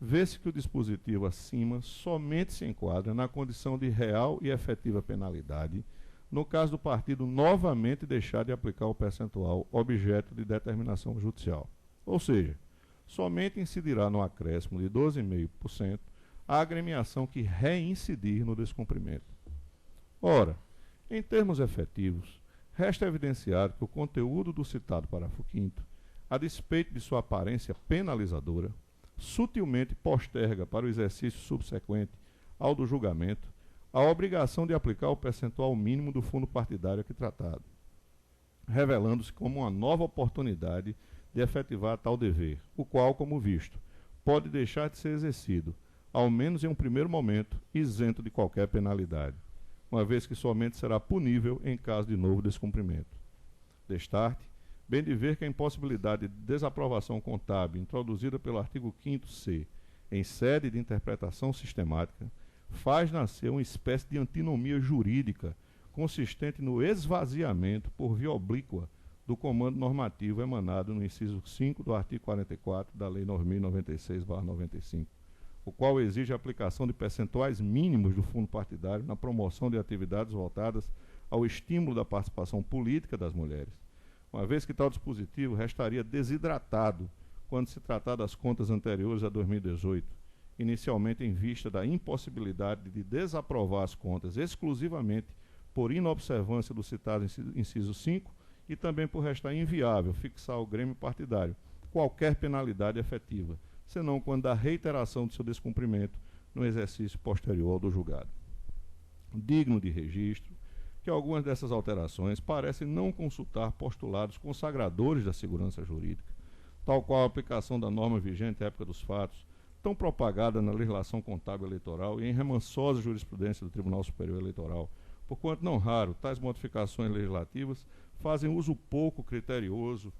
vê-se que o dispositivo acima somente se enquadra na condição de real e efetiva penalidade, no caso do partido novamente deixar de aplicar o percentual objeto de determinação judicial. Ou seja, somente incidirá no acréscimo de 12,5% a agremiação que reincidir no descumprimento. Ora, em termos efetivos, resta evidenciar que o conteúdo do citado parágrafo 5º, a despeito de sua aparência penalizadora, sutilmente posterga para o exercício subsequente ao do julgamento a obrigação de aplicar o percentual mínimo do fundo partidário aqui tratado, revelando-se como uma nova oportunidade de efetivar tal dever, o qual, como visto, pode deixar de ser exercido, ao menos em um primeiro momento, isento de qualquer penalidade, uma vez que somente será punível em caso de novo descumprimento. Destarte, bem de ver que a impossibilidade de desaprovação contábil introduzida pelo artigo 5º-C em sede de interpretação sistemática faz nascer uma espécie de antinomia jurídica consistente no esvaziamento por via oblíqua do comando normativo emanado no inciso 5 do artigo 44 da Lei 9.096/95, o qual exige a aplicação de percentuais mínimos do fundo partidário na promoção de atividades voltadas ao estímulo da participação política das mulheres, uma vez que tal dispositivo restaria desidratado quando se tratar das contas anteriores a 2018, inicialmente em vista da impossibilidade de desaprovar as contas exclusivamente por inobservância do citado inciso 5 e também por restar inviável fixar ao grêmio partidário qualquer penalidade efetiva, senão quando da reiteração de seu descumprimento no exercício posterior ao do julgado. Digno de registro que algumas dessas alterações parecem não consultar postulados consagradores da segurança jurídica, tal qual a aplicação da norma vigente à época dos fatos, tão propagada na legislação contábil eleitoral e em remansosa jurisprudência do Tribunal Superior Eleitoral, porquanto não raro tais modificações legislativas fazem uso pouco criterioso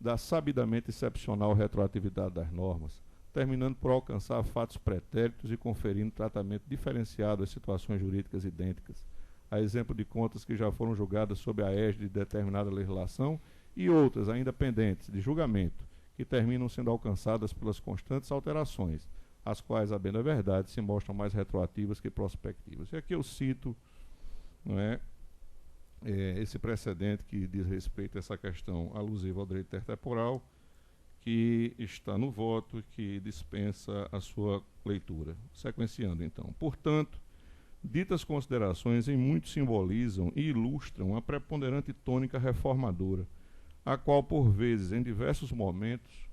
da sabidamente excepcional retroatividade das normas, terminando por alcançar fatos pretéritos e conferindo tratamento diferenciado às situações jurídicas idênticas, a exemplo de contas que já foram julgadas sob a égide de determinada legislação e outras ainda pendentes de julgamento, que terminam sendo alcançadas pelas constantes alterações, as quais, a bem da verdade, se mostram mais retroativas que prospectivas. E aqui eu cito, não é, esse precedente que diz respeito a essa questão alusiva ao direito intertemporal, que está no voto e que dispensa a sua leitura. Sequenciando, então. Portanto, ditas considerações em muito simbolizam e ilustram a preponderante tônica reformadora, a qual, por vezes, em diversos momentos,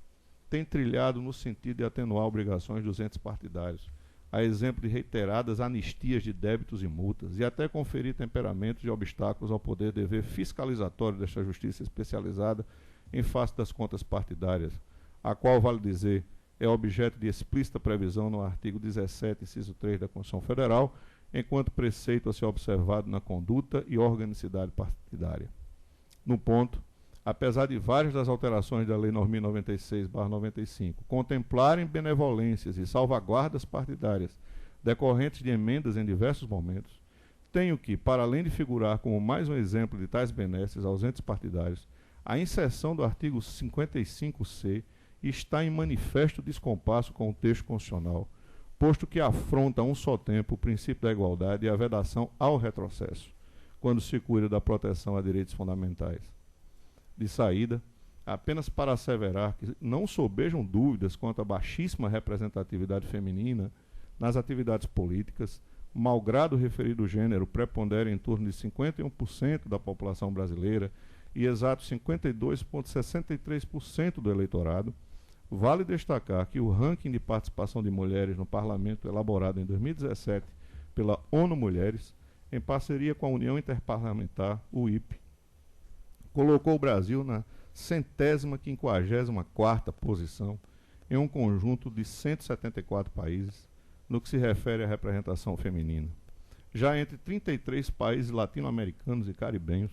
tem trilhado no sentido de atenuar obrigações dos entes partidários, a exemplo de reiteradas anistias de débitos e multas, e até conferir temperamentos e obstáculos ao poder dever fiscalizatório desta justiça especializada em face das contas partidárias, a qual, vale dizer, é objeto de explícita previsão no artigo 17, inciso 3 da Constituição Federal, enquanto preceito a ser observado na conduta e organicidade partidária. No ponto, apesar de várias das alterações da Lei 9.096/95 contemplarem benevolências e salvaguardas partidárias decorrentes de emendas em diversos momentos, tenho que, para além de figurar como mais um exemplo de tais benesses aos entes partidários, a inserção do artigo 55C está em manifesto descompasso com o texto constitucional, posto que afronta a um só tempo o princípio da igualdade e a vedação ao retrocesso, quando se cuida da proteção a direitos fundamentais. De saída, apenas para asseverar que não sobejam dúvidas quanto à baixíssima representatividade feminina nas atividades políticas, malgrado o referido gênero prepondere em torno de 51% da população brasileira e exato 52,63% do eleitorado, vale destacar que o ranking de participação de mulheres no parlamento, elaborado em 2017 pela ONU Mulheres, em parceria com a União Interparlamentar, UIP, colocou o Brasil na 154ª posição em um conjunto de 174 países, no que se refere à representação feminina. Já entre 33 países latino-americanos e caribenhos,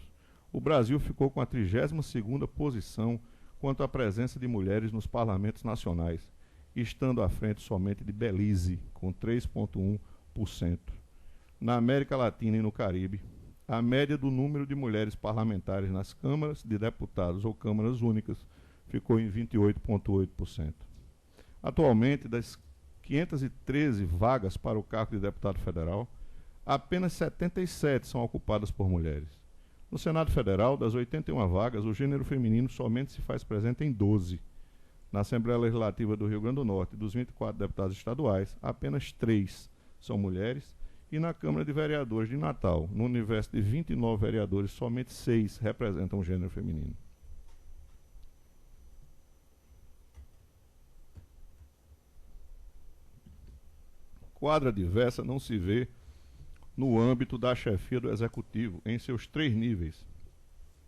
o Brasil ficou com a 32ª posição quanto à presença de mulheres nos parlamentos nacionais, estando à frente somente de Belize, com 3,1%. Na América Latina e no Caribe, a média do número de mulheres parlamentares nas câmaras de deputados ou câmaras únicas ficou em 28,8%. Atualmente, das 513 vagas para o cargo de deputado federal, apenas 77 são ocupadas por mulheres. No Senado Federal, das 81 vagas, o gênero feminino somente se faz presente em 12. Na Assembleia Legislativa do Rio Grande do Norte, dos 24 deputados estaduais, apenas 3 são mulheres, e na Câmara de Vereadores de Natal, no universo de 29 vereadores, somente 6 representam o gênero feminino. Quadra diversa não se vê no âmbito da chefia do Executivo, em seus 3 níveis.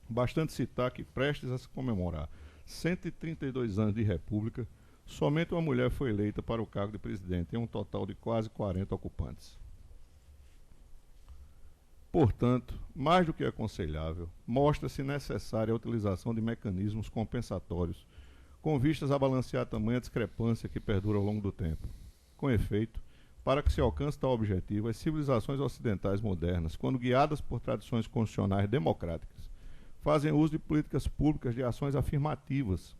Bastante citar que, prestes a se comemorar 132 anos de República, somente uma mulher foi eleita para o cargo de presidente, em um total de quase 40 ocupantes. Portanto, mais do que aconselhável, mostra-se necessária a utilização de mecanismos compensatórios, com vistas a balancear tamanha discrepância que perdura ao longo do tempo. Com efeito, para que se alcance tal objetivo, as civilizações ocidentais modernas, quando guiadas por tradições constitucionais democráticas, fazem uso de políticas públicas de ações afirmativas,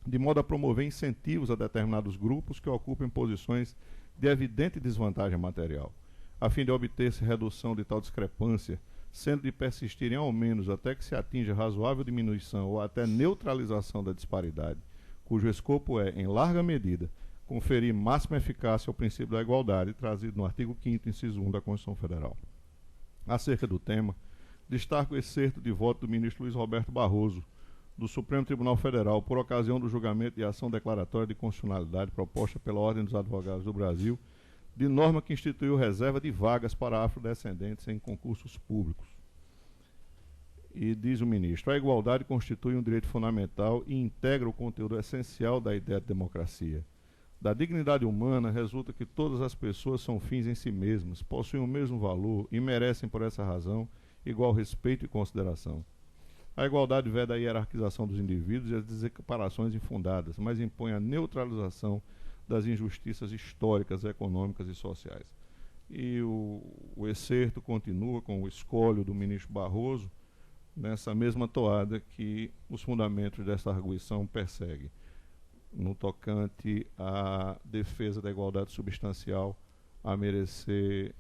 de modo a promover incentivos a determinados grupos que ocupem posições de evidente desvantagem material, a fim de obter-se redução de tal discrepância, sendo de persistirem ao menos até que se atinja razoável diminuição ou até neutralização da disparidade, cujo escopo é, em larga medida, conferir máxima eficácia ao princípio da igualdade, trazido no artigo 5º, inciso 1 da Constituição Federal. Acerca do tema, destaco o excerto de voto do ministro Luiz Roberto Barroso, do Supremo Tribunal Federal, por ocasião do julgamento de ação declaratória de constitucionalidade proposta pela Ordem dos Advogados do Brasil, de norma que instituiu reserva de vagas para afrodescendentes em concursos públicos. E diz o ministro, a igualdade constitui um direito fundamental e integra o conteúdo essencial da ideia de democracia. Da dignidade humana resulta que todas as pessoas são fins em si mesmas, possuem o mesmo valor e merecem, por essa razão, igual respeito e consideração. A igualdade veda a hierarquização dos indivíduos e as desequiparações infundadas, mas impõe a neutralização das injustiças históricas, econômicas e sociais. E o excerto continua com o escolho do ministro Barroso, nessa mesma toada que os fundamentos dessa arguição perseguem, no tocante à defesa da igualdade substancial, a merecer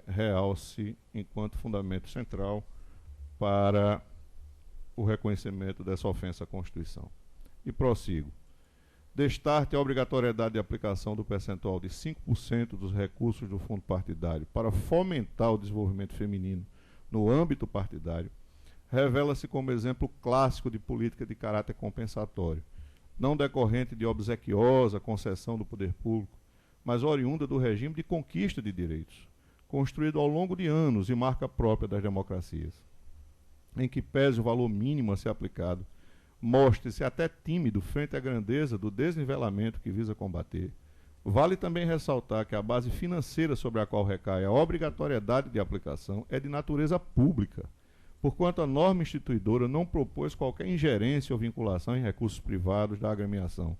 realce enquanto fundamento central para o reconhecimento dessa ofensa à Constituição. E prossigo. Destarte a obrigatoriedade de aplicação do percentual de 5% dos recursos do fundo partidário para fomentar o desenvolvimento feminino no âmbito partidário, revela-se como exemplo clássico de política de caráter compensatório, não decorrente de obsequiosa concessão do poder público, mas oriunda do regime de conquista de direitos, construído ao longo de anos e marca própria das democracias, em que pese o valor mínimo a ser aplicado, mostre-se até tímido frente à grandeza do desnivelamento que visa combater. Vale também ressaltar que a base financeira sobre a qual recai a obrigatoriedade de aplicação é de natureza pública, porquanto a norma instituidora não propôs qualquer ingerência ou vinculação em recursos privados da agremiação,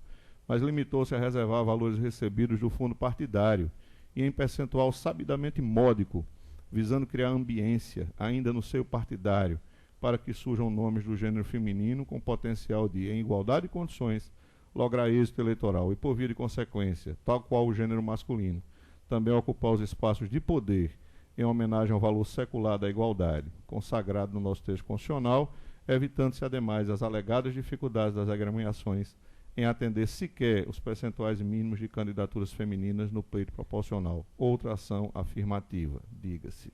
mas limitou-se a reservar valores recebidos do fundo partidário e em percentual sabidamente módico, visando criar ambiência, ainda no seio partidário, para que surjam nomes do gênero feminino com potencial de, em igualdade de condições, lograr êxito eleitoral e, por via de consequência, tal qual o gênero masculino, também ocupar os espaços de poder em homenagem ao valor secular da igualdade, consagrado no nosso texto constitucional, evitando-se, ademais, as alegadas dificuldades das agremiações em atender sequer os percentuais mínimos de candidaturas femininas no pleito proporcional. Outra ação afirmativa, diga-se.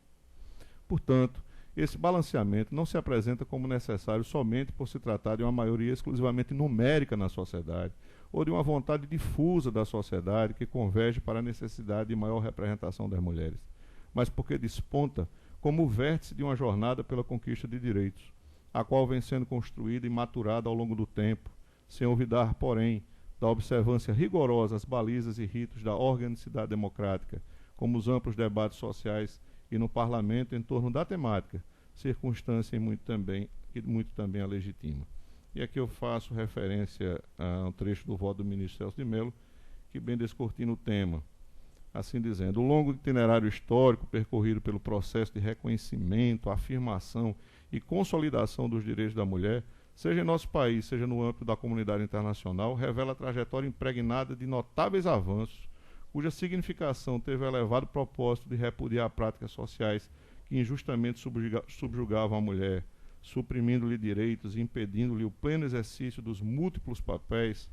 Portanto, esse balanceamento não se apresenta como necessário somente por se tratar de uma maioria exclusivamente numérica na sociedade, ou de uma vontade difusa da sociedade que converge para a necessidade de maior representação das mulheres, mas porque desponta como o vértice de uma jornada pela conquista de direitos, a qual vem sendo construída e maturada ao longo do tempo, sem olvidar, porém, da observância rigorosa às balizas e ritos da organicidade democrática, como os amplos debates sociais e no parlamento em torno da temática, circunstância muito também a legitima. E aqui eu faço referência a um trecho do voto do ministro Celso de Mello, que bem descortina o tema, assim dizendo: o longo itinerário histórico percorrido pelo processo de reconhecimento, afirmação e consolidação dos direitos da mulher, seja em nosso país, seja no âmbito da comunidade internacional, revela a trajetória impregnada de notáveis avanços, cuja significação teve o elevado propósito de repudiar práticas sociais que injustamente subjugavam a mulher, suprimindo-lhe direitos e impedindo-lhe o pleno exercício dos múltiplos papéis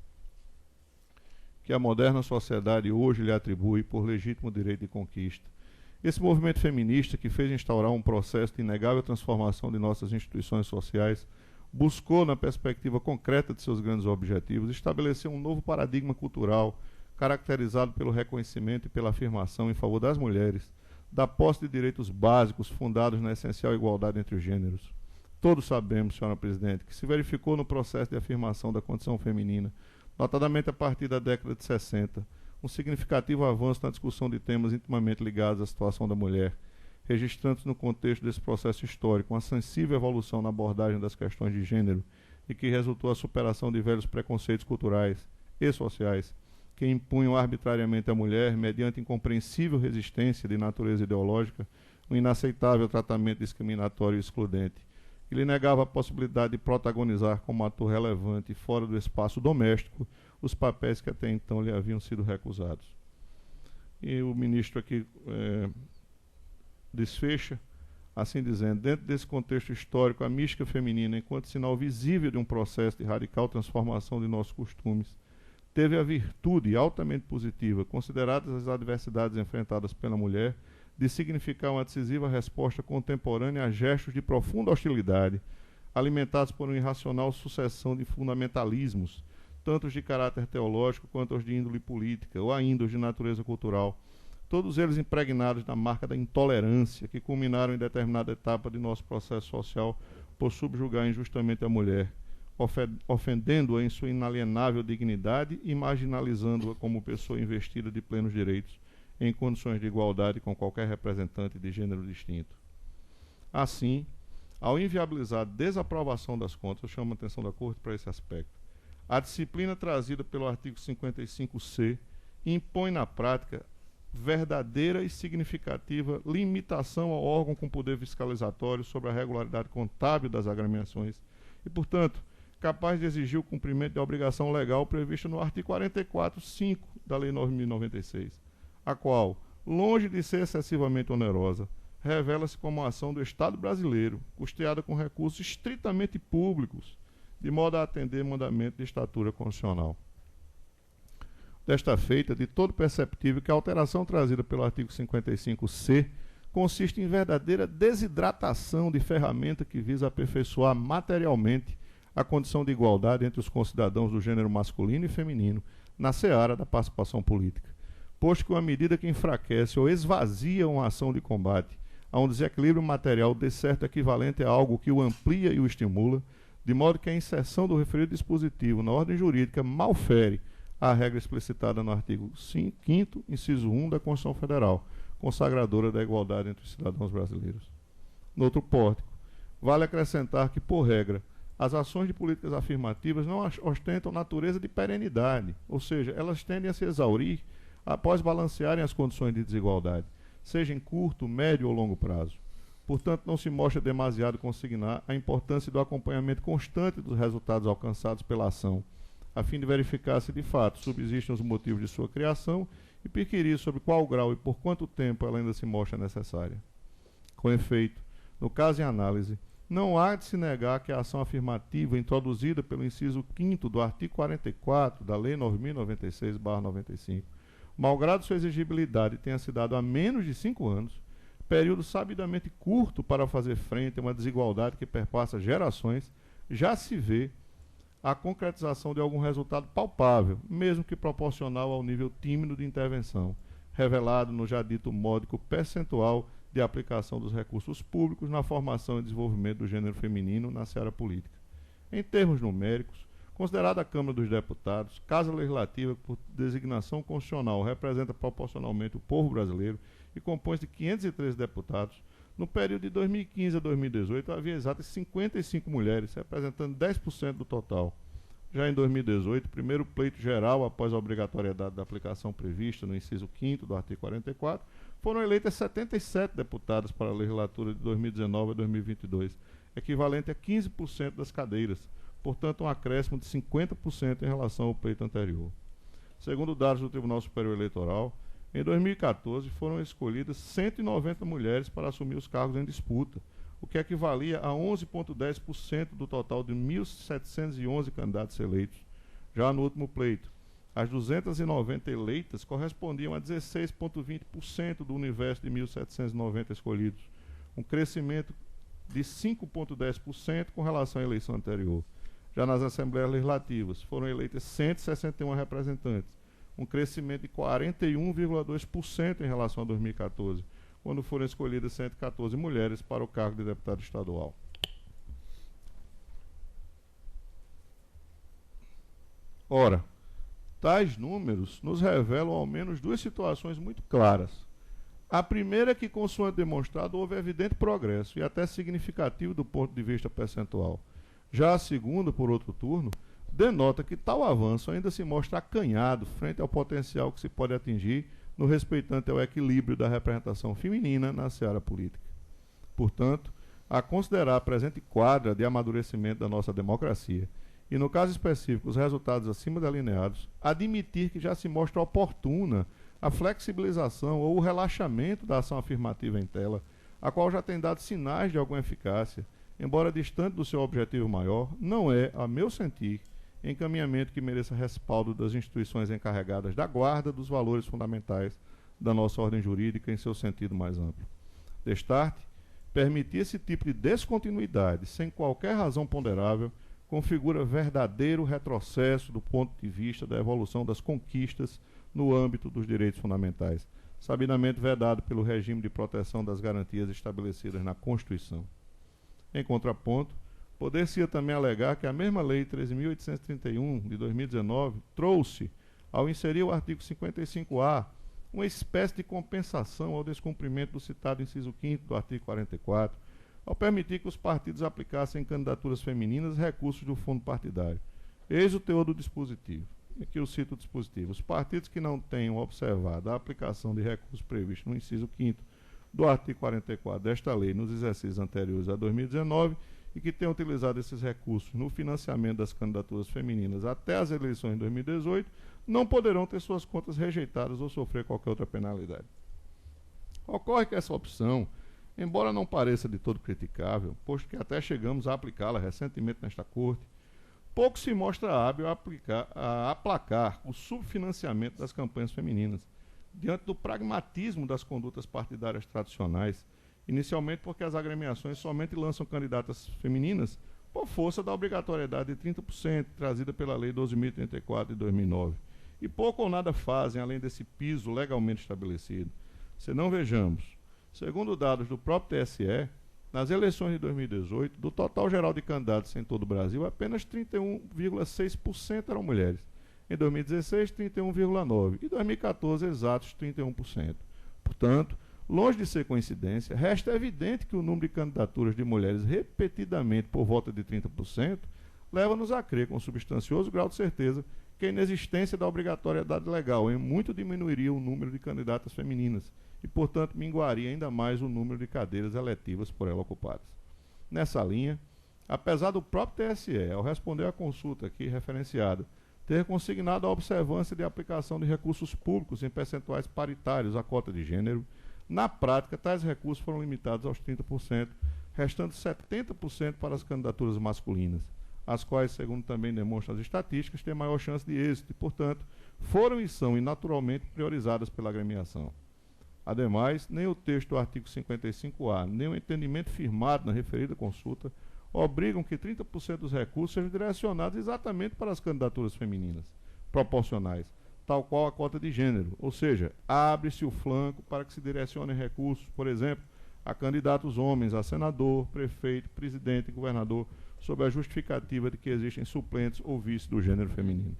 que a moderna sociedade hoje lhe atribui por legítimo direito de conquista. Esse movimento feminista, que fez instaurar um processo de inegável transformação de nossas instituições sociais, buscou, na perspectiva concreta de seus grandes objetivos, estabelecer um novo paradigma cultural caracterizado pelo reconhecimento e pela afirmação em favor das mulheres, da posse de direitos básicos fundados na essencial igualdade entre os gêneros. Todos sabemos, senhora Presidente, que se verificou no processo de afirmação da condição feminina, notadamente a partir da década de 60, um significativo avanço na discussão de temas intimamente ligados à situação da mulher, registrando-se no contexto desse processo histórico uma sensível evolução na abordagem das questões de gênero e que resultou a superação de velhos preconceitos culturais e sociais que impunham arbitrariamente à mulher, mediante incompreensível resistência de natureza ideológica, um inaceitável tratamento discriminatório e excludente, que lhe negava a possibilidade de protagonizar como ator relevante fora do espaço doméstico os papéis que até então lhe haviam sido recusados. E o ministro aqui desfecha, assim dizendo: dentro desse contexto histórico, a mística feminina, enquanto sinal visível de um processo de radical transformação de nossos costumes, teve a virtude altamente positiva, consideradas as adversidades enfrentadas pela mulher, de significar uma decisiva resposta contemporânea a gestos de profunda hostilidade, alimentados por uma irracional sucessão de fundamentalismos, tanto os de caráter teológico quanto os de índole política, ou ainda os de natureza cultural, todos eles impregnados da marca da intolerância, que culminaram em determinada etapa de nosso processo social por subjugar injustamente a mulher, ofendendo-a em sua inalienável dignidade e marginalizando-a como pessoa investida de plenos direitos, em condições de igualdade com qualquer representante de gênero distinto. Assim, ao inviabilizar a desaprovação das contas, eu chamo a atenção da Corte para esse aspecto, a disciplina trazida pelo artigo 55C impõe na prática verdadeira e significativa limitação ao órgão com poder fiscalizatório sobre a regularidade contábil das agremiações e, portanto, capaz de exigir o cumprimento da obrigação legal prevista no artigo 44.5 da Lei 9.096, a qual, longe de ser excessivamente onerosa, revela-se como uma ação do Estado brasileiro, custeada com recursos estritamente públicos, de modo a atender mandamento de estatura constitucional. Desta feita, de todo perceptível que a alteração trazida pelo artigo 55C consiste em verdadeira desidratação de ferramenta que visa aperfeiçoar materialmente a condição de igualdade entre os concidadãos do gênero masculino e feminino na seara da participação política, posto que uma medida que enfraquece ou esvazia uma ação de combate a um desequilíbrio material de certo equivalente a algo que o amplia e o estimula, de modo que a inserção do referido dispositivo na ordem jurídica malfere a regra explicitada no artigo 5º, inciso 1 da Constituição Federal, consagradora da igualdade entre os cidadãos brasileiros. No outro pórtico, vale acrescentar que, por regra, as ações de políticas afirmativas não ostentam natureza de perenidade, ou seja, elas tendem a se exaurir após balancearem as condições de desigualdade, seja em curto, médio ou longo prazo. Portanto, não se mostra demasiado consignar a importância do acompanhamento constante dos resultados alcançados pela ação, a fim de verificar se de fato subsistem os motivos de sua criação e perquirir sobre qual grau e por quanto tempo ela ainda se mostra necessária. Com efeito, no caso em análise, não há de se negar que a ação afirmativa introduzida pelo inciso 5º do artigo 44 da Lei 9.096/95, malgrado sua exigibilidade tenha se dado há menos de 5 anos, período sabidamente curto para fazer frente a uma desigualdade que perpassa gerações, já se vê a concretização de algum resultado palpável, mesmo que proporcional ao nível tímido de intervenção, revelado no já dito módico percentual de aplicação dos recursos públicos na formação e desenvolvimento do gênero feminino na seara política. Em termos numéricos, considerada a Câmara dos Deputados, Casa Legislativa que, por designação constitucional, representa proporcionalmente o povo brasileiro e compõe-se de 513 deputados, no período de 2015 a 2018 havia exatas 55 mulheres, representando 10% do total. Já em 2018, o primeiro pleito geral, após a obrigatoriedade da aplicação prevista no inciso 5º do artigo 44, foram eleitas 77 deputadas para a legislatura de 2019 a 2022, equivalente a 15% das cadeiras, portanto um acréscimo de 50% em relação ao pleito anterior. Segundo dados do Tribunal Superior Eleitoral, em 2014 foram escolhidas 190 mulheres para assumir os cargos em disputa, o que equivalia a 11,10% do total de 1.711 candidatos eleitos. Já no último pleito, as 290 eleitas correspondiam a 16,20% do universo de 1.790 escolhidos, um crescimento de 5,10% com relação à eleição anterior. Já nas Assembleias Legislativas, foram eleitas 161 representantes, um crescimento de 41,2% em relação a 2014, quando foram escolhidas 114 mulheres para o cargo de deputado estadual. Ora, tais números nos revelam ao menos duas situações muito claras. A primeira é que, consoante demonstrado, houve evidente progresso, e até significativo do ponto de vista percentual. Já a segunda, por outro turno, denota que tal avanço ainda se mostra acanhado frente ao potencial que se pode atingir no respeitante ao equilíbrio da representação feminina na seara política. Portanto, a considerar a presente quadra de amadurecimento da nossa democracia, e no caso específico os resultados acima delineados, admitir que já se mostra oportuna a flexibilização ou o relaxamento da ação afirmativa em tela, a qual já tem dado sinais de alguma eficácia, embora distante do seu objetivo maior, não é, a meu sentir, encaminhamento que mereça respaldo das instituições encarregadas da guarda dos valores fundamentais da nossa ordem jurídica em seu sentido mais amplo. Destarte, permitir esse tipo de descontinuidade, sem qualquer razão ponderável, configura verdadeiro retrocesso do ponto de vista da evolução das conquistas no âmbito dos direitos fundamentais, sabidamente vedado pelo regime de proteção das garantias estabelecidas na Constituição. Em contraponto, poder-se também alegar que a mesma Lei 13.831, de 2019, trouxe, ao inserir o artigo 55A, uma espécie de compensação ao descumprimento do citado inciso 5º do artigo 44, ao permitir que os partidos aplicassem em candidaturas femininas recursos do fundo partidário. Eis o teor do dispositivo. Aqui eu cito o dispositivo. Os partidos que não tenham observado a aplicação de recursos previstos no inciso 5º do artigo 44 desta lei nos exercícios anteriores a 2019 e que tenham utilizado esses recursos no financiamento das candidaturas femininas até as eleições de 2018, não poderão ter suas contas rejeitadas ou sofrer qualquer outra penalidade. Ocorre que essa opção, embora não pareça de todo criticável, posto que até chegamos a aplicá-la recentemente nesta Corte, pouco se mostra hábil a aplacar o subfinanciamento das campanhas femininas, diante do pragmatismo das condutas partidárias tradicionais, inicialmente porque as agremiações somente lançam candidatas femininas por força da obrigatoriedade de 30% trazida pela Lei 12.034 de 2009. E pouco ou nada fazem além desse piso legalmente estabelecido. Se não vejamos, segundo dados do próprio TSE, nas eleições de 2018, do total geral de candidatos em todo o Brasil, apenas 31,6% eram mulheres. Em 2016, 31,9%. E em 2014, exatos 31%. Portanto, longe de ser coincidência, resta evidente que o número de candidaturas de mulheres repetidamente por volta de 30% leva-nos a crer com substancioso grau de certeza que a inexistência da obrigatoriedade legal em muito diminuiria o número de candidatas femininas e, portanto, minguaria ainda mais o número de cadeiras eletivas por ela ocupadas. Nessa linha, apesar do próprio TSE, ao responder à consulta aqui referenciada, ter consignado a observância de aplicação de recursos públicos em percentuais paritários à cota de gênero, na prática, tais recursos foram limitados aos 30%, restando 70% para as candidaturas masculinas, as quais, segundo também demonstram as estatísticas, têm maior chance de êxito e, portanto, foram e são naturalmente priorizadas pela agremiação. Ademais, nem o texto do artigo 55A, nem o entendimento firmado na referida consulta obrigam que 30% dos recursos sejam direcionados exatamente para as candidaturas femininas, proporcionais, tal qual a cota de gênero, ou seja, abre-se o flanco para que se direcionem recursos, por exemplo, a candidatos homens a senador, prefeito, presidente e governador, sob a justificativa de que existem suplentes ou vice do gênero feminino.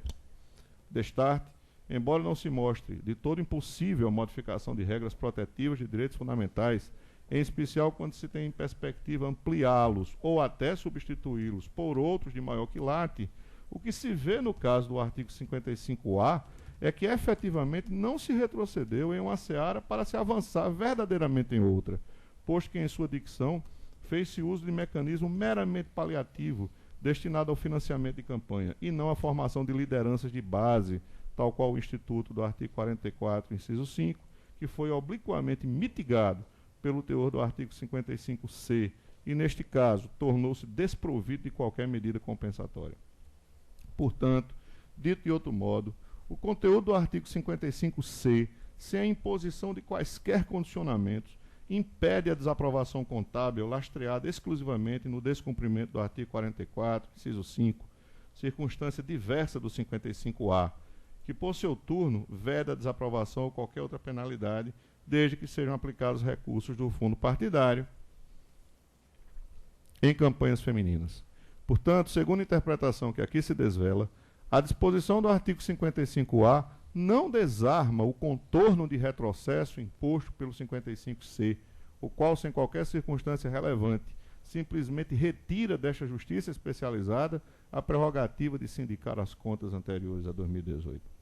Destarte, embora não se mostre de todo impossível a modificação de regras protetivas de direitos fundamentais, em especial quando se tem em perspectiva ampliá-los ou até substituí-los por outros de maior quilate, o que se vê no caso do artigo 55A é que efetivamente não se retrocedeu em uma seara para se avançar verdadeiramente em outra, posto que em sua dicção fez-se uso de mecanismo meramente paliativo destinado ao financiamento de campanha e não à formação de lideranças de base, tal qual o Instituto do artigo 44, inciso 5, que foi obliquamente mitigado pelo teor do artigo 55C e, neste caso, tornou-se desprovido de qualquer medida compensatória. Portanto, dito de outro modo, o conteúdo do artigo 55C, sem a imposição de quaisquer condicionamentos, impede a desaprovação contábil lastreada exclusivamente no descumprimento do artigo 44, inciso 5, circunstância diversa do 55A, que, por seu turno, veda a desaprovação ou qualquer outra penalidade, desde que sejam aplicados recursos do fundo partidário em campanhas femininas. Portanto, segundo a interpretação que aqui se desvela, a disposição do artigo 55A não desarma o contorno de retrocesso imposto pelo 55C, o qual, sem qualquer circunstância relevante, simplesmente retira desta justiça especializada a prerrogativa de sindicar as contas anteriores a 2018.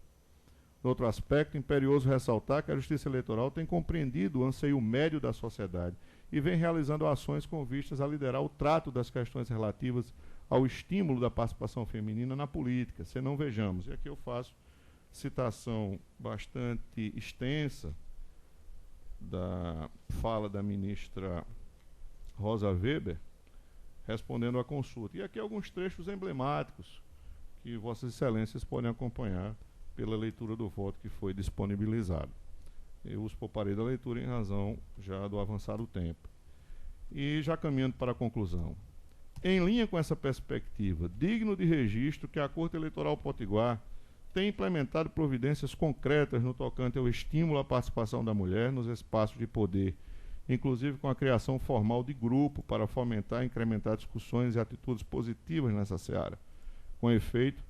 No outro aspecto, imperioso ressaltar que a Justiça Eleitoral tem compreendido o anseio médio da sociedade e vem realizando ações com vistas a liderar o trato das questões relativas ao estímulo da participação feminina na política. Se não vejamos, e aqui eu faço citação bastante extensa da fala da ministra Rosa Weber, respondendo à consulta. E aqui alguns trechos emblemáticos que Vossas Excelências podem acompanhar pela leitura do voto que foi disponibilizado. Eu os pouparei da leitura em razão já do avançado tempo. E já caminhando para a conclusão. Em linha com essa perspectiva, digno de registro que a Corte Eleitoral Potiguar tem implementado providências concretas no tocante ao estímulo à participação da mulher nos espaços de poder, inclusive com a criação formal de grupo para fomentar e incrementar discussões e atitudes positivas nessa seara. Com efeito,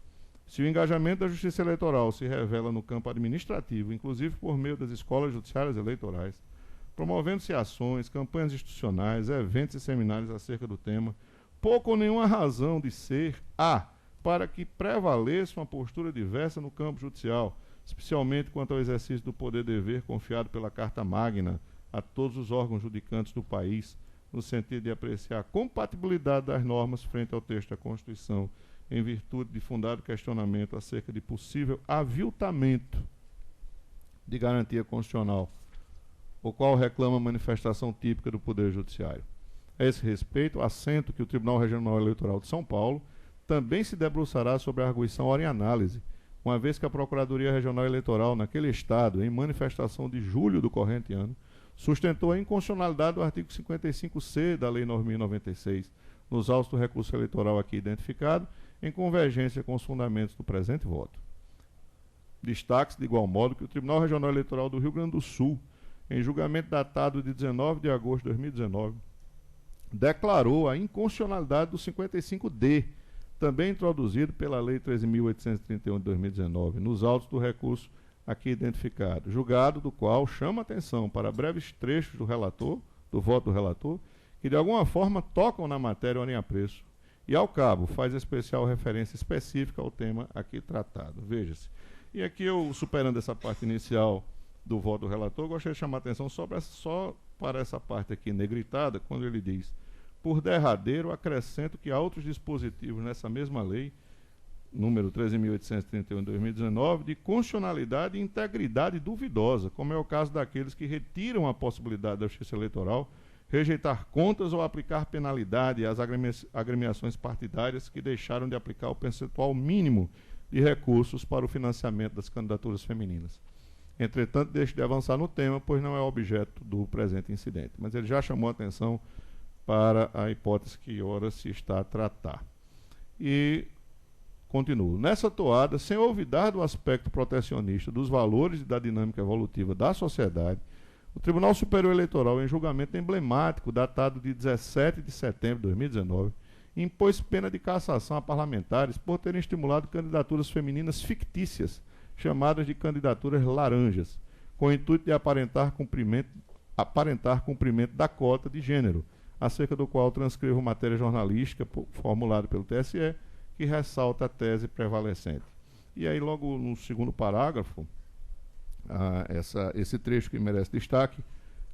se o engajamento da Justiça Eleitoral se revela no campo administrativo, inclusive por meio das escolas judiciárias eleitorais, promovendo-se ações, campanhas institucionais, eventos e seminários acerca do tema, pouco ou nenhuma razão de ser há para que prevaleça uma postura diversa no campo judicial, especialmente quanto ao exercício do poder-dever confiado pela Carta Magna a todos os órgãos judicantes do país, no sentido de apreciar a compatibilidade das normas frente ao texto da Constituição, em virtude de fundado questionamento acerca de possível aviltamento de garantia constitucional, o qual reclama manifestação típica do Poder Judiciário. A esse respeito, assento que o Tribunal Regional Eleitoral de São Paulo também se debruçará sobre a arguição ora em análise, uma vez que a Procuradoria Regional Eleitoral, naquele Estado, em manifestação de julho do corrente ano, sustentou a inconstitucionalidade do artigo 55C da Lei 9.096, nos autos do recurso eleitoral aqui identificado, em convergência com os fundamentos do presente voto. Destaque-se, de igual modo, que o Tribunal Regional Eleitoral do Rio Grande do Sul, em julgamento datado de 19 de agosto de 2019, declarou a inconstitucionalidade do 55D, também introduzido pela Lei 13.831 de 2019, nos autos do recurso aqui identificado, julgado do qual chama atenção para breves trechos do voto do relator, que de alguma forma tocam na matéria ordem a preço, e ao cabo faz especial referência específica ao tema aqui tratado. Veja-se. E aqui eu, superando essa parte inicial do voto do relator, gostaria de chamar a atenção só para essa parte aqui negritada, quando ele diz: por derradeiro, acrescento que há outros dispositivos nessa mesma lei, número 13.831 de 2019, de constitucionalidade e integridade duvidosa, como é o caso daqueles que retiram a possibilidade da Justiça Eleitoral rejeitar contas ou aplicar penalidade às agremiações partidárias que deixaram de aplicar o percentual mínimo de recursos para o financiamento das candidaturas femininas. Entretanto, deixo de avançar no tema, pois não é objeto do presente incidente. Mas ele já chamou a atenção para a hipótese que ora se está a tratar. E continuo. Nessa toada, sem olvidar do aspecto protecionista dos valores e da dinâmica evolutiva da sociedade, o Tribunal Superior Eleitoral, em julgamento emblemático, datado de 17 de setembro de 2019, impôs pena de cassação a parlamentares por terem estimulado candidaturas femininas fictícias, chamadas de candidaturas laranjas, com o intuito de aparentar cumprimento da cota de gênero, acerca do qual transcrevo matéria jornalística formulada pelo TSE, que ressalta a tese prevalecente. E aí, logo no segundo parágrafo, esse trecho que merece destaque,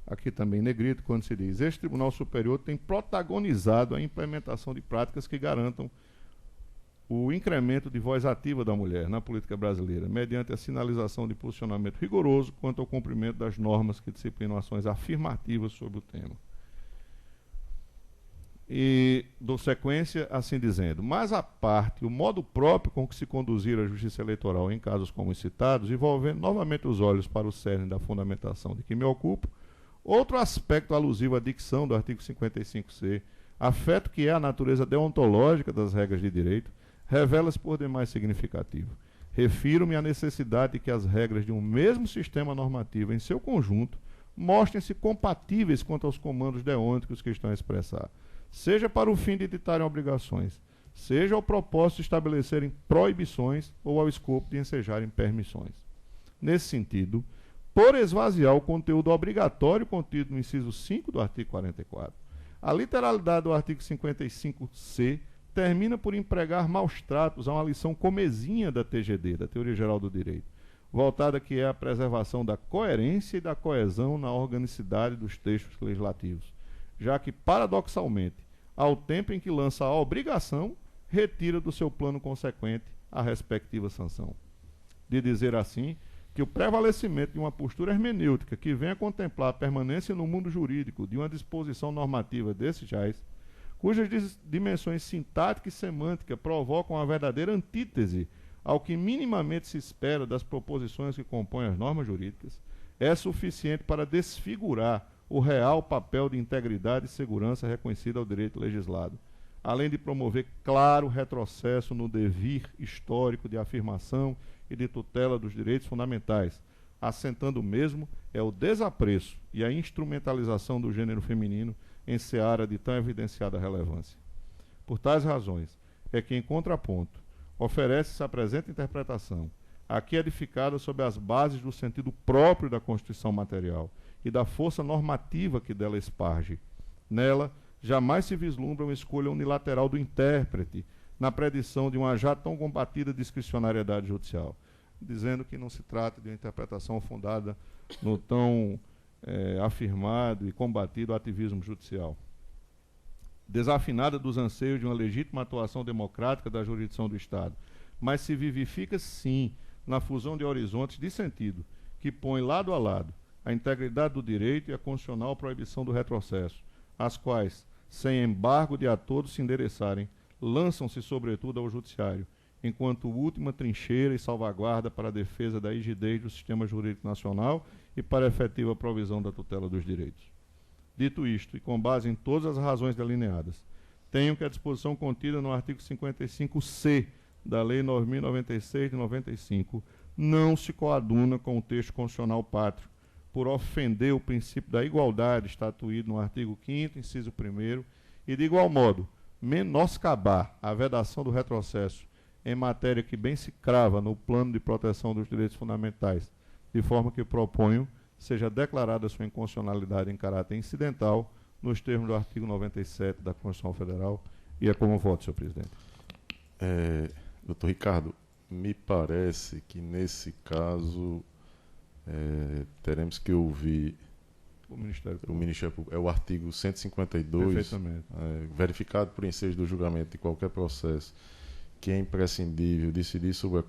aqui também negrito, quando se diz: este Tribunal Superior tem protagonizado a implementação de práticas que garantam o incremento de voz ativa da mulher na política brasileira, mediante a sinalização de posicionamento rigoroso quanto ao cumprimento das normas que disciplinam ações afirmativas sobre o tema. E dou sequência assim dizendo: mas à parte o modo próprio com que se conduzir a justiça eleitoral em casos como os citados, envolvendo novamente os olhos para o cerne da fundamentação de que me ocupo, outro aspecto alusivo à dicção do artigo 55C, afeto que é a natureza deontológica das regras de direito, revela-se por demais significativo. Refiro-me à necessidade de que as regras de um mesmo sistema normativo em seu conjunto mostrem-se compatíveis quanto aos comandos deônticos que estão a expressar, seja para o fim de ditarem obrigações, seja ao propósito de estabelecerem proibições ou ao escopo de ensejarem permissões. Nesse sentido, por esvaziar o conteúdo obrigatório contido no inciso 5 do artigo 44, a literalidade do artigo 55C termina por empregar maus tratos a uma lição comezinha da TGD, da Teoria Geral do Direito, voltada que é a preservação da coerência e da coesão na organicidade dos textos legislativos, já que, paradoxalmente, ao tempo em que lança a obrigação, retira do seu plano consequente a respectiva sanção. De dizer assim, que o prevalecimento de uma postura hermenêutica que venha contemplar a permanência no mundo jurídico de uma disposição normativa desse jaz, cujas dimensões sintática e semântica provocam a verdadeira antítese ao que minimamente se espera das proposições que compõem as normas jurídicas, é suficiente para desfigurar o real papel de integridade e segurança reconhecido ao direito legislado, além de promover claro retrocesso no devir histórico de afirmação e de tutela dos direitos fundamentais, assentando o mesmo é o desapreço e a instrumentalização do gênero feminino em seara de tão evidenciada relevância. Por tais razões, é que, em contraponto, oferece-se a presente interpretação, aqui edificada sobre as bases do sentido próprio da Constituição material e da força normativa que dela esparge. Nela, jamais se vislumbra uma escolha unilateral do intérprete na predição de uma já tão combatida discricionariedade judicial, dizendo que não se trata de uma interpretação fundada no tão afirmado e combatido ativismo judicial. Desafinada dos anseios de uma legítima atuação democrática da jurisdição do Estado, mas se vivifica, sim, na fusão de horizontes de sentido, que põe lado a lado a integridade do direito e a constitucional proibição do retrocesso, as quais, sem embargo de a todos se endereçarem, lançam-se sobretudo ao judiciário, enquanto última trincheira e salvaguarda para a defesa da rigidez do sistema jurídico nacional e para a efetiva provisão da tutela dos direitos. Dito isto, e com base em todas as razões delineadas, tenho que a disposição contida no artigo 55C da Lei 9.096 de 95 não se coaduna com o texto constitucional pátrio, por ofender o princípio da igualdade estatuído no artigo 5º, inciso 1º, e, de igual modo, menoscabar a vedação do retrocesso em matéria que bem se crava no plano de proteção dos direitos fundamentais, de forma que proponho seja declarada sua inconstitucionalidade em caráter incidental, nos termos do artigo 97 da Constituição Federal, e é como voto, senhor presidente. Doutor Ricardo, me parece que nesse caso teremos que ouvir o Ministério Público. É o artigo 152, verificado por ensejo do julgamento de qualquer processo, que é imprescindível decidir sobre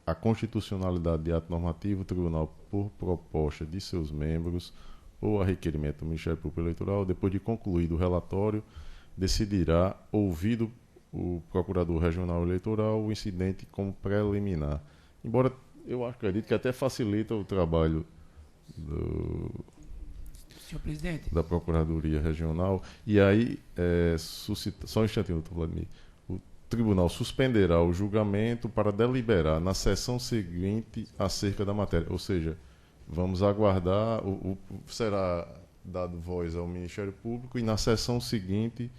a constitucionalidade de ato normativo, o tribunal, por proposta de seus membros ou a requerimento do Ministério Público Eleitoral, depois de concluído o relatório, decidirá, ouvido o Procurador Regional Eleitoral, o incidente como preliminar. Embora eu acredito que até facilita o trabalho Senhor presidente, da Procuradoria Regional. E aí, só um instantinho, doutor Vladimir, o tribunal suspenderá o julgamento para deliberar na sessão seguinte acerca da matéria. Ou seja, vamos aguardar, será dado voz ao Ministério Público e na sessão seguinte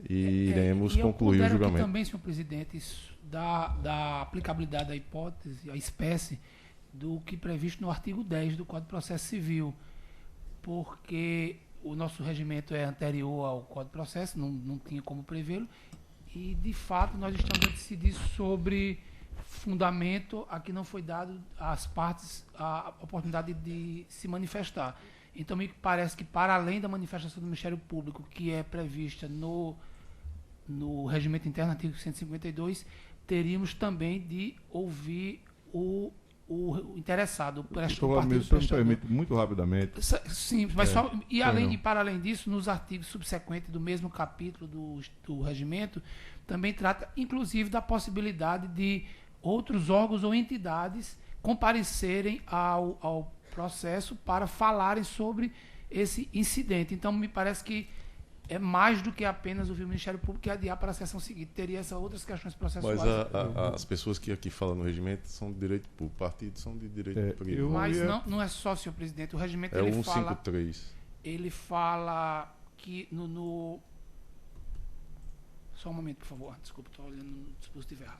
iremos concluir o julgamento. Aqui também, senhor presidente, isso da aplicabilidade da hipótese, a espécie, do que previsto no artigo 10 do Código de Processo Civil, porque o nosso regimento é anterior ao Código de Processo, não tinha como prevê-lo, e, de fato, nós estamos a decidir sobre fundamento a que não foi dado às partes a oportunidade de se manifestar. Então, me parece que, para além da manifestação do Ministério Público, que é prevista no regimento interno, artigo 152, teríamos também de ouvir o interessado, o partido prestador. Muito rapidamente. Sim, mas para além disso, nos artigos subsequentes do mesmo capítulo do regimento, também trata, inclusive, da possibilidade de outros órgãos ou entidades comparecerem ao processo para falarem sobre esse incidente. Então, me parece que é mais do que apenas ouvir o Ministério Público e adiar para a sessão seguinte. Teria essas outras questões processuais. Mas as pessoas que aqui falam no regimento são de direito público, partidos são de direito privado. Mas não é só, senhor presidente. O regimento ele 153. Ele fala que Só um momento, por favor. Desculpa, estou olhando no dispositivo errado.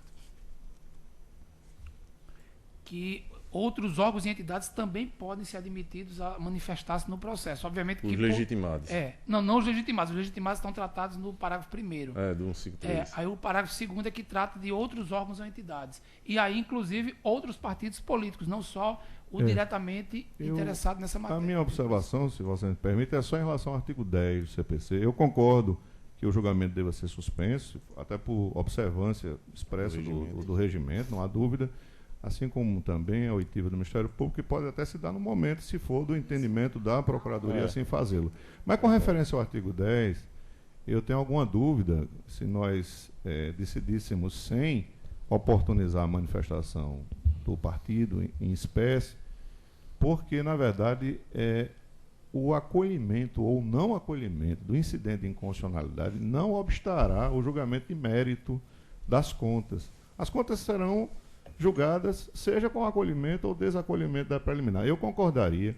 Que outros órgãos e entidades também podem ser admitidos a manifestar-se no processo. Obviamente os legitimados. Não os legitimados. Os legitimados estão tratados no parágrafo 1º. Do 153. Aí o parágrafo 2º é que trata de outros órgãos ou entidades. E aí, inclusive, outros partidos políticos, não só o diretamente interessado nessa matéria. A minha observação, se você me permite, é só em relação ao artigo 10 do CPC. Eu concordo que o julgamento deva ser suspenso, até por observância expressa do regimento, não há dúvida, assim como também a oitiva do Ministério Público, que pode até se dar no momento, se for do entendimento da Procuradoria assim fazê-lo. Mas com referência ao artigo 10, eu tenho alguma dúvida se nós decidíssemos sem oportunizar a manifestação do partido em espécie, porque, na verdade, o acolhimento ou não acolhimento do incidente de inconstitucionalidade não obstará o julgamento de mérito das contas. As contas serão julgadas, seja com acolhimento ou desacolhimento da preliminar. Eu concordaria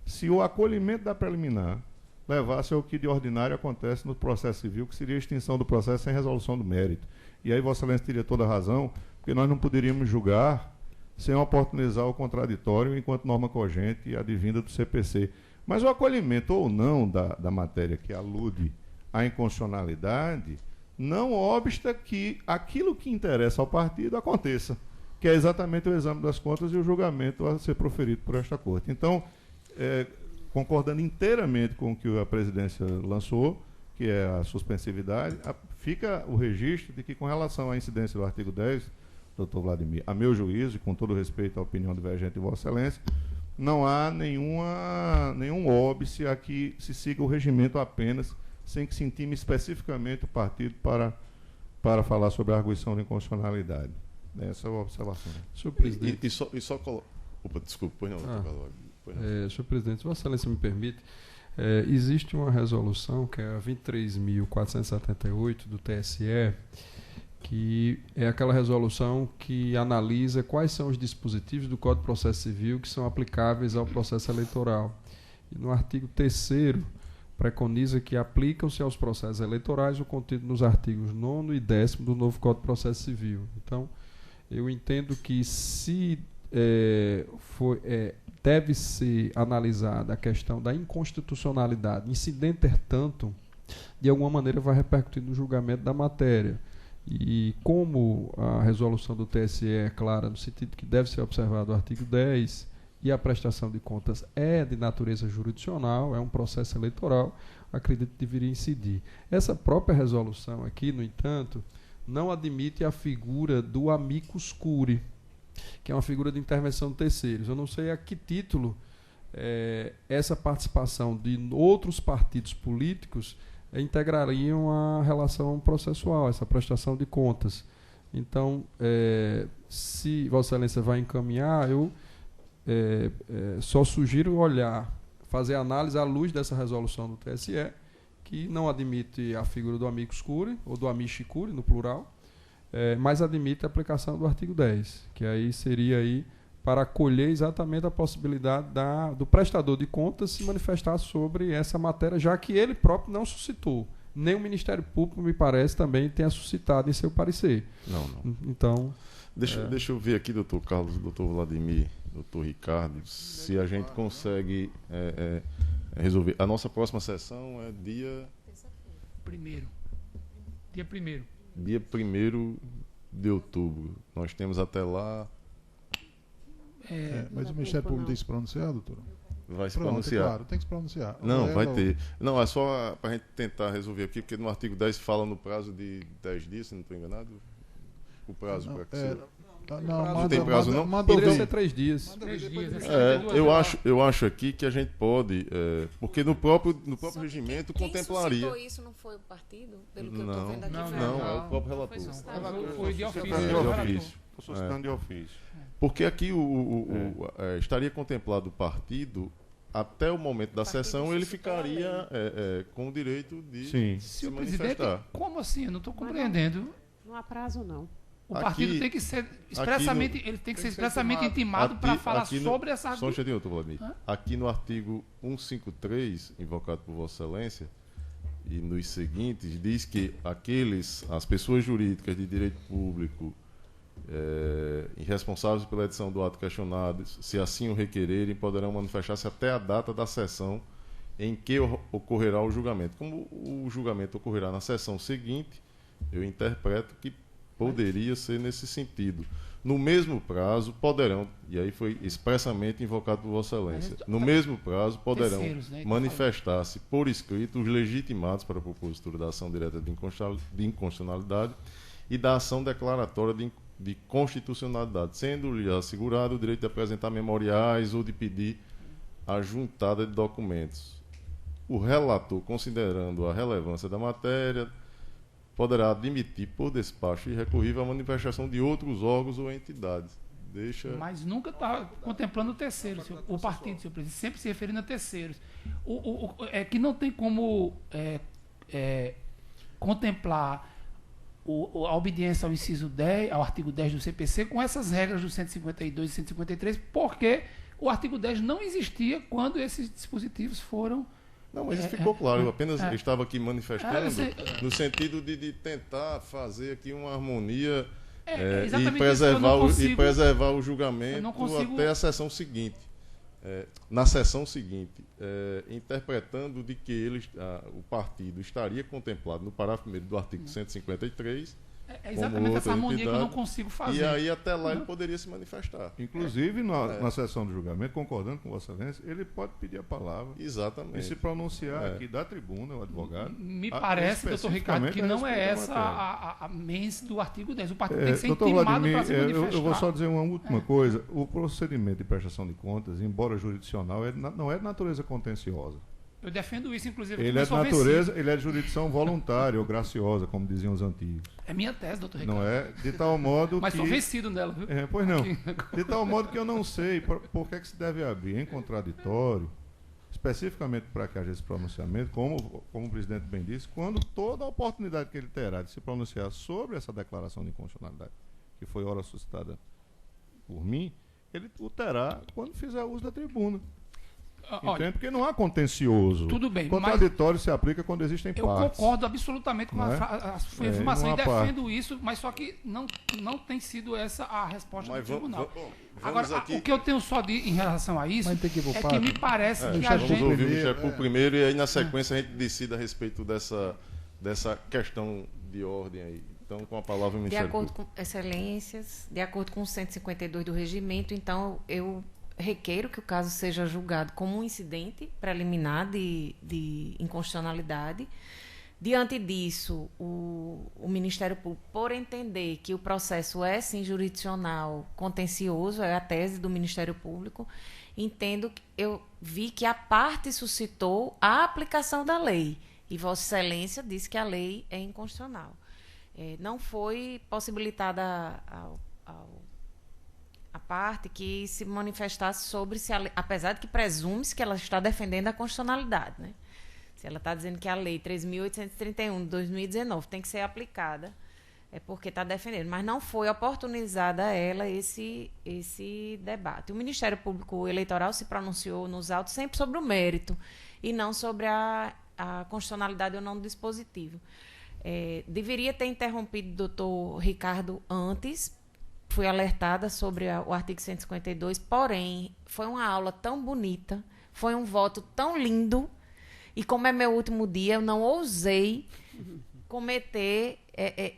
se o acolhimento da preliminar levasse ao que de ordinário acontece no processo civil, que seria a extinção do processo sem resolução do mérito. E aí Vossa Excelência teria toda a razão, porque nós não poderíamos julgar sem oportunizar o contraditório enquanto norma cogente e advinda do CPC. Mas o acolhimento ou não da matéria que alude à inconstitucionalidade não obsta que aquilo que interessa ao partido aconteça, que é exatamente o exame das contas e o julgamento a ser proferido por esta Corte. Então, concordando inteiramente com o que a presidência lançou, que é a suspensividade, fica o registro de que, com relação à incidência do artigo 10, doutor Vladimir, a meu juízo, e com todo respeito à opinião divergente de Vossa Excelência, não há nenhum óbice a que se siga o regimento apenas, sem que se intime especificamente o partido para falar sobre a arguição de inconstitucionalidade. Essa é a observação. Senhor presidente. Opa, desculpa, pois não. Senhor presidente, se Vossa Excelência me permite, Existe uma resolução, que é a 23.478 do TSE, que é aquela resolução que analisa quais são os dispositivos do Código de Processo Civil que são aplicáveis ao processo eleitoral. E no artigo 3º, preconiza que aplicam-se aos processos eleitorais o contido nos artigos 9º e 10º do novo Código de Processo Civil. Então, eu entendo que se deve ser analisada a questão da inconstitucionalidade, incidente, entretanto, de alguma maneira vai repercutir no julgamento da matéria. E como a resolução do TSE é clara no sentido que deve ser observado o artigo 10 e a prestação de contas é de natureza jurisdicional, é um processo eleitoral, acredito que deveria incidir. Essa própria resolução aqui, no entanto, não admite a figura do amicus curiae, que é uma figura de intervenção de terceiros. Eu não sei a que título essa participação de outros partidos políticos integrariam a relação processual, essa prestação de contas. Então, se Vossa Excelência vai encaminhar, eu só sugiro fazer análise à luz dessa resolução do TSE, que não admite a figura do amicus curiae, ou do amici curiae, no plural, mas admite a aplicação do artigo 10, que aí seria aí para acolher exatamente a possibilidade do prestador de contas se manifestar sobre essa matéria, já que ele próprio não suscitou. Nem o Ministério Público, me parece, também tenha suscitado em seu parecer. Não. Então... Deixa eu ver aqui, doutor Carlos, doutor Vladimir, doutor Ricardo, se a gente consegue resolver. A nossa próxima sessão é dia 1º. Dia 1º. Dia 1º de outubro. Nós temos até lá... mas o Ministério Público tem que se pronunciar, doutor? Vai se pronunciar. Claro, tem que se pronunciar. Não, vai ter. Não, é só para a gente tentar resolver aqui, porque no artigo 10 fala no prazo de 10 dias, se não estou enganado. O prazo para que se... Não tem prazo, não? Poderia ser 3 dias. 3 dias. Eu acho aqui que a gente pode, porque no próprio regimento quem contemplaria. Quem isso não foi o partido? Pelo que eu estou vendo aqui. Não, é o próprio relator. Foi de ofício. Estou suscitando de ofício. Porque aqui estaria contemplado o partido, até o momento da sessão, ele ficaria com o direito de se manifestar. Como assim? Eu não estou compreendendo. Não há prazo, não. O partido tem que ser expressamente, intimado para falar sobre essa... Só um instantinho, doutor Vladimir. Aqui no artigo 153, invocado por Vossa Excelência, e nos seguintes, diz que as pessoas jurídicas de direito público responsáveis pela edição do ato questionado, se assim o requererem, poderão manifestar-se até a data da sessão em que ocorrerá o julgamento. Como o julgamento ocorrerá na sessão seguinte, eu interpreto que poderia ser nesse sentido. No mesmo prazo, poderão, e aí foi expressamente invocado por Vossa Excelência, no mesmo prazo, poderão manifestar-se por escrito os legitimados para a propositura da ação direta de inconstitucionalidade e da ação declaratória de constitucionalidade, sendo-lhe assegurado o direito de apresentar memoriais ou de pedir a juntada de documentos. O relator, considerando a relevância da matéria, poderá admitir por despacho irrecorrível a manifestação de outros órgãos ou entidades. Mas nunca está contemplando terceiros, o partido, senhor presidente, sempre se referindo a terceiros. É que não tem como contemplar a obediência ao inciso 10, ao artigo 10 do CPC, com essas regras do 152 e 153, porque o artigo 10 não existia quando esses dispositivos foram... Não, mas isso ficou claro. Eu apenas estava aqui manifestando no sentido de tentar fazer aqui uma harmonia e preservar o julgamento até a sessão seguinte. Na sessão seguinte, interpretando de que o partido estaria contemplado no parágrafo 1º do artigo 153. É exatamente essa harmonia que eu não consigo fazer. E aí até lá ele poderia se manifestar. Inclusive, na sessão do julgamento, concordando com Vossa Excelência, ele pode pedir a palavra. Exatamente. E se pronunciar aqui da tribuna, o advogado. Me parece, doutor Ricardo, que não é essa a mens do artigo 10. O partido tem que ser intimado para se manifestar. Eu vou só dizer uma última coisa. O procedimento de prestação de contas, embora jurisdicional, não é de natureza contenciosa. Eu defendo isso, inclusive. Ele é de natureza, ele é de jurisdição voluntária ou graciosa, como diziam os antigos. É minha tese, doutor Ricardo. Não é? De tal modo Mas sou vencido nela, viu? Pois não. De tal modo que eu não sei por que se deve abrir em contraditório especificamente para que haja esse pronunciamento, como o presidente bem disse, quando toda a oportunidade que ele terá de se pronunciar sobre essa declaração de inconstitucionalidade, que foi ora suscitada por mim, ele o terá quando fizer uso da tribuna. Entende? Porque não há contencioso. Tudo bem, contraditório se aplica quando existem eu partes. concordo absolutamente com a sua informação e defendo isso, mas só que não tem sido essa a resposta do tribunal. Agora, o que eu tenho só em relação a isso é que me parece que a gente... Vamos ouvir o Michel por primeiro e aí na sequência a gente decida a respeito dessa questão de ordem aí. Então, com a palavra, Michel. De acordo com excelências, de acordo com o 152 do regimento, então eu requeiro que o caso seja julgado como um incidente preliminar de inconstitucionalidade. Diante disso, o Ministério Público, por entender que o processo é, sim, jurisdicional contencioso, é a tese do Ministério Público, eu vi que a parte suscitou a aplicação da lei. E Vossa Excelência disse que a lei é inconstitucional. Não foi possibilitada a parte que se manifestasse sobre se a lei, apesar de que presume-se que ela está defendendo a constitucionalidade, né? Se ela está dizendo que a lei 3.831 de 2019 tem que ser aplicada, é porque está defendendo. Mas não foi oportunizada a ela esse debate. O Ministério Público Eleitoral se pronunciou nos autos sempre sobre o mérito e não sobre a constitucionalidade ou não do dispositivo. Deveria ter interrompido o doutor Ricardo antes. Fui alertada sobre o artigo 152, porém, foi uma aula tão bonita, foi um voto tão lindo, e como é meu último dia, eu não ousei cometer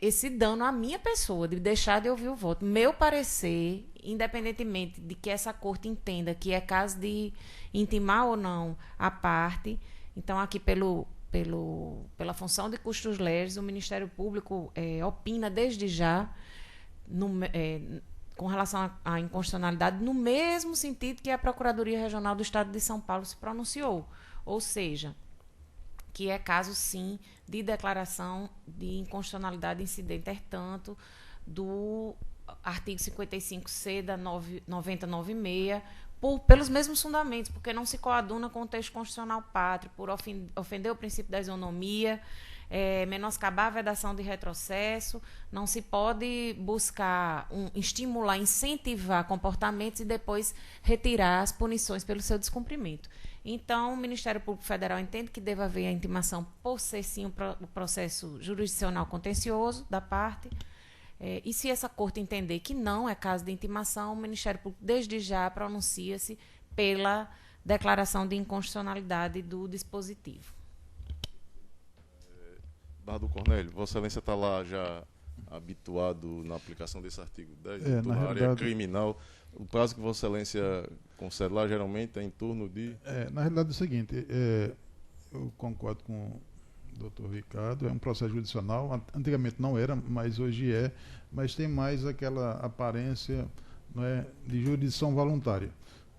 esse dano à minha pessoa, de deixar de ouvir o voto. Meu parecer, independentemente de que essa corte entenda que é caso de intimar ou não a parte, então aqui pela função de custos leves, o Ministério Público opina desde já com relação à inconstitucionalidade, no mesmo sentido que a Procuradoria Regional do Estado de São Paulo se pronunciou. Ou seja, que é caso, sim, de declaração de inconstitucionalidade incidente, tanto do artigo 55C da 9096, pelos mesmos fundamentos, porque não se coaduna com o texto constitucional pátrio, por ofender o princípio da isonomia, menoscabar a vedação de retrocesso, não se pode buscar estimular, incentivar comportamentos e depois retirar as punições pelo seu descumprimento. Então, o Ministério Público Federal entende que deve haver a intimação por ser, sim, o processo jurisdicional contencioso da parte, e se essa corte entender que não é caso de intimação, o Ministério Público, desde já, pronuncia-se pela declaração de inconstitucionalidade do dispositivo. Barra Cornélio, Vossa Excelência está lá já habituado na aplicação desse artigo 10, na área criminal. O prazo que Vossa Excelência concede lá geralmente é em torno de... Na realidade é o seguinte, eu concordo com o doutor Ricardo, é um processo judicial, antigamente não era, mas hoje é, mas tem mais aquela aparência, não é, de jurisdição voluntária.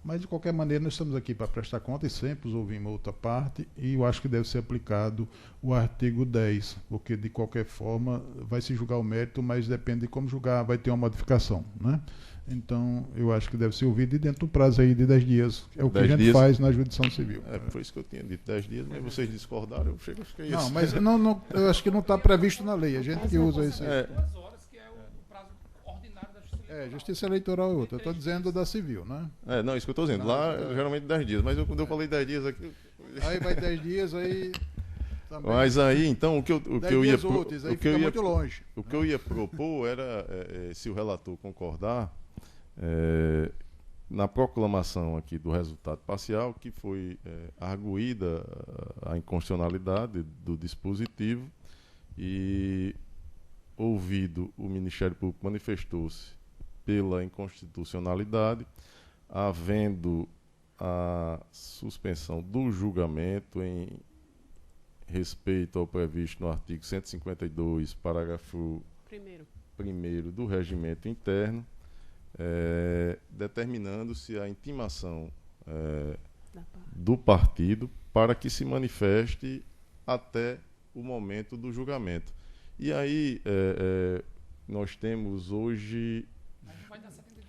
Mas, de qualquer maneira, nós estamos aqui para prestar conta e sempre ouvimos outra parte, e eu acho que deve ser aplicado o artigo 10, porque, de qualquer forma, vai se julgar o mérito, mas depende de como julgar, vai ter uma modificação, né? Então, eu acho que deve ser ouvido dentro do prazo aí de 10 dias. É o que a gente faz na jurisdição civil. Foi isso que eu tinha dito, 10 dias, mas vocês discordaram, eu cheguei a isso. Não, mas não, eu acho que não está previsto na lei, a gente que usa isso aí. 2 horas, que é o prazo ordinário da Justiça Eleitoral. Justiça Eleitoral é outra, eu estou dizendo da civil, né? Não, isso que eu estou dizendo, lá geralmente 10 dias, mas quando eu falei 10 dias aqui... Aí vai 10 dias, aí... Também. Mas aí, então, o que eu ia... Úteis, aí fica muito longe. O que eu ia propor era, se o relator concordar, na proclamação aqui do resultado parcial, que foi arguída a inconstitucionalidade do dispositivo e, ouvido o Ministério Público, manifestou-se pela inconstitucionalidade, havendo a suspensão do julgamento em respeito ao previsto no artigo 152, parágrafo 1º do regimento interno, determinando-se a intimação do partido para que se manifeste até o momento do julgamento. E aí nós temos hoje...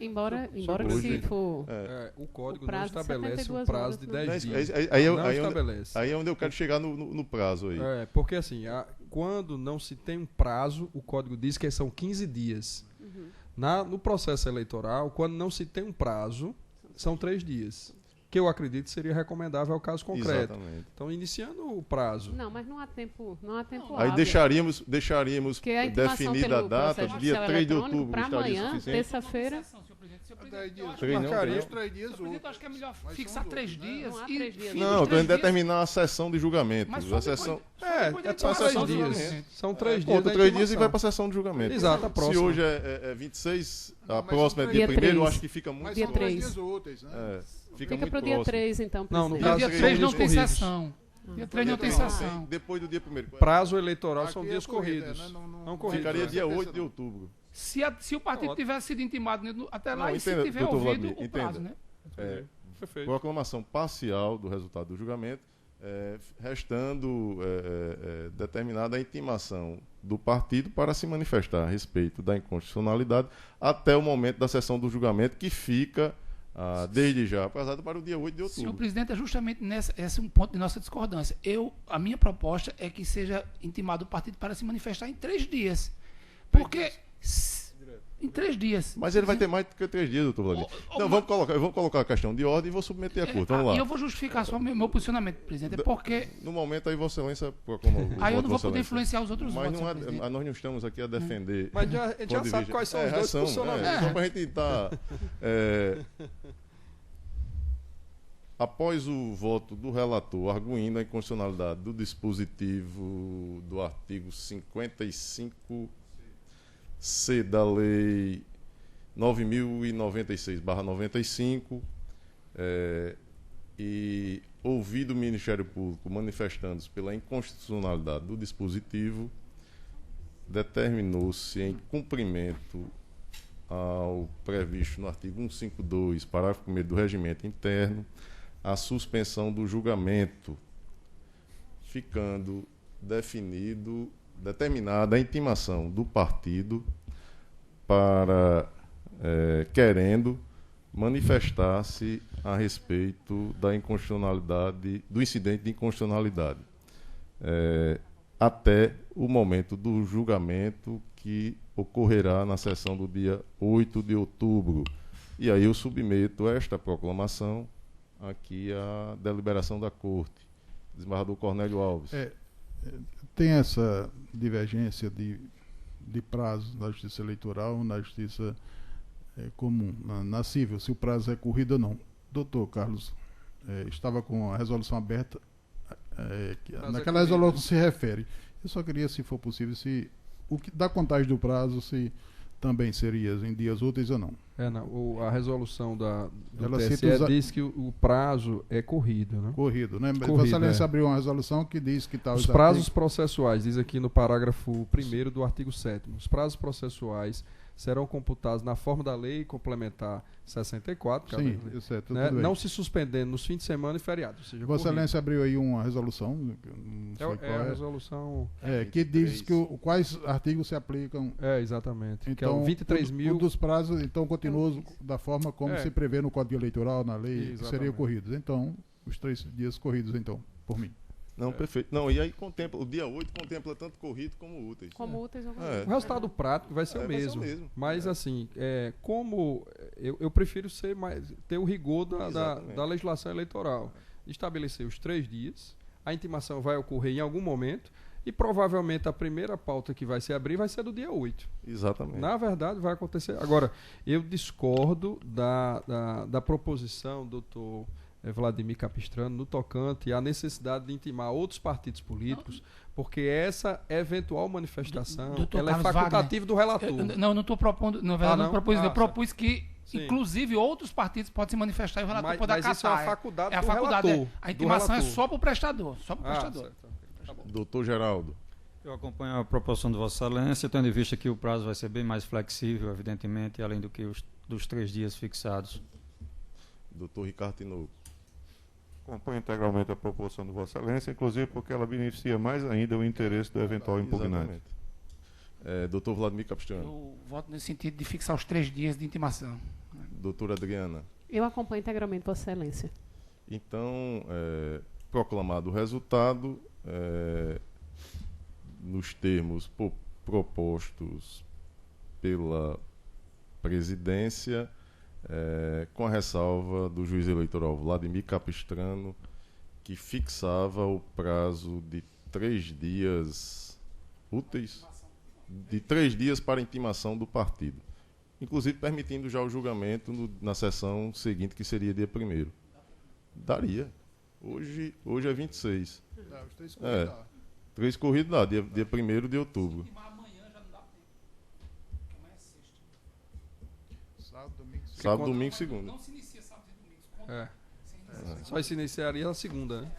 Embora hoje, se for... O código O não prazo de estabelece um 72 prazo de horas, 10 dias. Não Não estabelece. Aí é onde eu quero chegar no prazo aí. Porque assim, quando não se tem um prazo, o código diz que são 15 dias. No processo eleitoral, quando não se tem um prazo, são 3 dias. Que eu acredito seria recomendável ao caso concreto. Exatamente. Então, iniciando o prazo. Não, mas não há tempo Aí hábil. deixaríamos Porque a intimação definida a pelo data, processo dia judicial 3 de eletrônico outubro, para estaria amanhã, suficiente? terça-feira. Eu acho 3 dias Presidente, eu acho que é melhor Mas fixar são 3 dois, né? dias. Não há e 3 dias. fim Não, dos estou 3 em dias. determinar a sessão de julgamento. Mas A só sessão... depois da É só intimação 3 do dias. julgamento. São 3 dias. Conta da 3 dias e intimação. vai para a sessão de julgamento. Exato, a próxima. Se hoje é 26, a Mas próxima é são dia 3 1º, eu dias. acho que fica muito Mas Dia são próximo. 3 3. dias úteis, né? Fica Fica muito para o dia próximo. 3, então, Não, no presidente. caso Dia são 3 não dias tem corridos. sessão. Dia 3 não tem Dia sessão. Depois do dia 1º. Prazo eleitoral são Aqui dias é corrida, corridos. né? Não corridos. Ficaria né? dia 8 de outubro. Se o partido Ótimo. tivesse sido intimado até lá Não, e se entenda, tiver doutor ouvido Vladimir, o prazo, entenda. né? Perfeito. Proclamação parcial do resultado do julgamento, restando determinada a intimação do partido para se manifestar a respeito da inconstitucionalidade até o momento da sessão do julgamento, que fica, desde já, atrasado para o dia 8 de Senhor outubro. presidente, é justamente esse é um ponto de nossa discordância. A minha proposta é que seja intimado o partido para se manifestar em 3 dias. Porque em 3 dias. Mas ele vai ter mais do que 3 dias, doutor Vladimir. Então, vamos colocar a questão de ordem e vou submeter a curta. Vamos E eu lá. vou justificar só meu posicionamento, presidente. É porque No momento, aí, Vossa Excelência proclama o aí eu voto não de vou Vossa poder Excelência. influenciar os outros Mas votos, não senhor presidente. nós não estamos aqui a defender. Mas a gente já sabe quais são os dois funcionamentos. Só para a gente estar. Após o voto do relator arguindo a inconstitucionalidade do dispositivo do artigo 55C da Lei 9.096/95, e ouvido o Ministério Público manifestando-se pela inconstitucionalidade do dispositivo, determinou-se em cumprimento ao previsto no artigo 152, parágrafo 1º do Regimento Interno, a suspensão do julgamento, ficando determinada a intimação do partido para, querendo manifestar-se a respeito da inconstitucionalidade, do incidente de inconstitucionalidade, até o momento do julgamento, que ocorrerá na sessão do dia 8 de outubro. E aí eu submeto esta proclamação aqui à deliberação da Corte. Desembargador Cornélio Alves. Tem essa divergência de prazo na Justiça Eleitoral, na Justiça Comum, na civil, se o prazo é corrido ou não. Doutor Carlos, estava com a resolução aberta, naquela resolução se refere. Eu só queria, se for possível, se o que da contagem do prazo, se também seria em dias úteis ou não. A resolução do Ela TSE diz que o prazo é corrido, né? Corrido, né? Corrido, Vossa Excelência abriu uma resolução que diz que tal. Os prazos processuais, diz aqui no parágrafo 1º do artigo 7º, os prazos processuais serão computados na forma da Lei Complementar 64, Sim, certo, né? Não se suspendendo nos fins de semana e feriados. Ou seja, Vossa Excelência abriu aí uma resolução, não sei qual a resolução... que diz que quais artigos se aplicam. Exatamente. Então, que é o 23.000... Um dos prazos, então, continua da forma como se prevê no Código Eleitoral, na lei, que seriam corridos. Então, os 3 dias corridos, então, por mim. Não, perfeito. Não, e aí contempla, o dia 8 contempla tanto corrido como úteis. Como úteis ou O resultado prático vai ser o mesmo. Mas, assim, como eu prefiro ter o rigor da legislação eleitoral. Estabelecer os 3 dias, a intimação vai ocorrer em algum momento, e provavelmente a primeira pauta que vai se abrir vai ser do dia 8. Exatamente. Na verdade, vai acontecer. Agora, eu discordo da proposição, doutor Vladimir Capistrano, no tocante à necessidade de intimar outros partidos políticos, porque essa eventual manifestação ela é facultativa do relator. Eu não estou propondo, na verdade, não propus, eu propus que, sim, inclusive, outros partidos podem se manifestar e o relator pode acatar. Isso é uma faculdade do relator. A intimação é só para o prestador. Certo. Tá bom. Doutor Geraldo. Eu acompanho a proposição de Vossa Excelência, tendo em vista que o prazo vai ser bem mais flexível, evidentemente, além do que dos 3 dias fixados. Doutor Ricardo Tinoco. Acompanho integralmente a proposição de Vossa Excelência, inclusive porque ela beneficia mais ainda o interesse do eventual impugnante. Doutor Vladimir Capistrano. Eu voto nesse sentido de fixar os 3 dias de intimação. Doutora Adriana. Eu acompanho integralmente Vossa Excelência. Então, proclamado o resultado, nos termos propostos pela presidência, com a ressalva do juiz eleitoral Vladimir Capistrano, que fixava o prazo de 3 dias úteis, de 3 dias para intimação do partido, inclusive permitindo já o julgamento na sessão seguinte, que seria dia 1º. Daria. Hoje é 26. Os 3 corridos dá. 3 corridos dá, dia 1º de outubro. Amanhã já não dá tempo. Porque amanhã é sexta. Sábado, domingo, segunda. Não se inicia sábado e domingo. Só se iniciaria na segunda, né?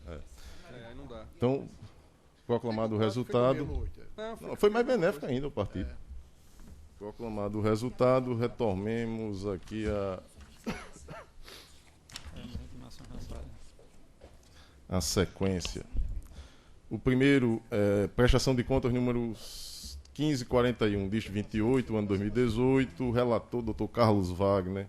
Aí não dá. Então, proclamado o resultado. Não, foi mais benéfico ainda o partido. Proclamado o resultado, retornemos aqui a sequência. O primeiro, prestação de contas número 1541, diste 28, ano 2018, relator Dr. Carlos Wagner,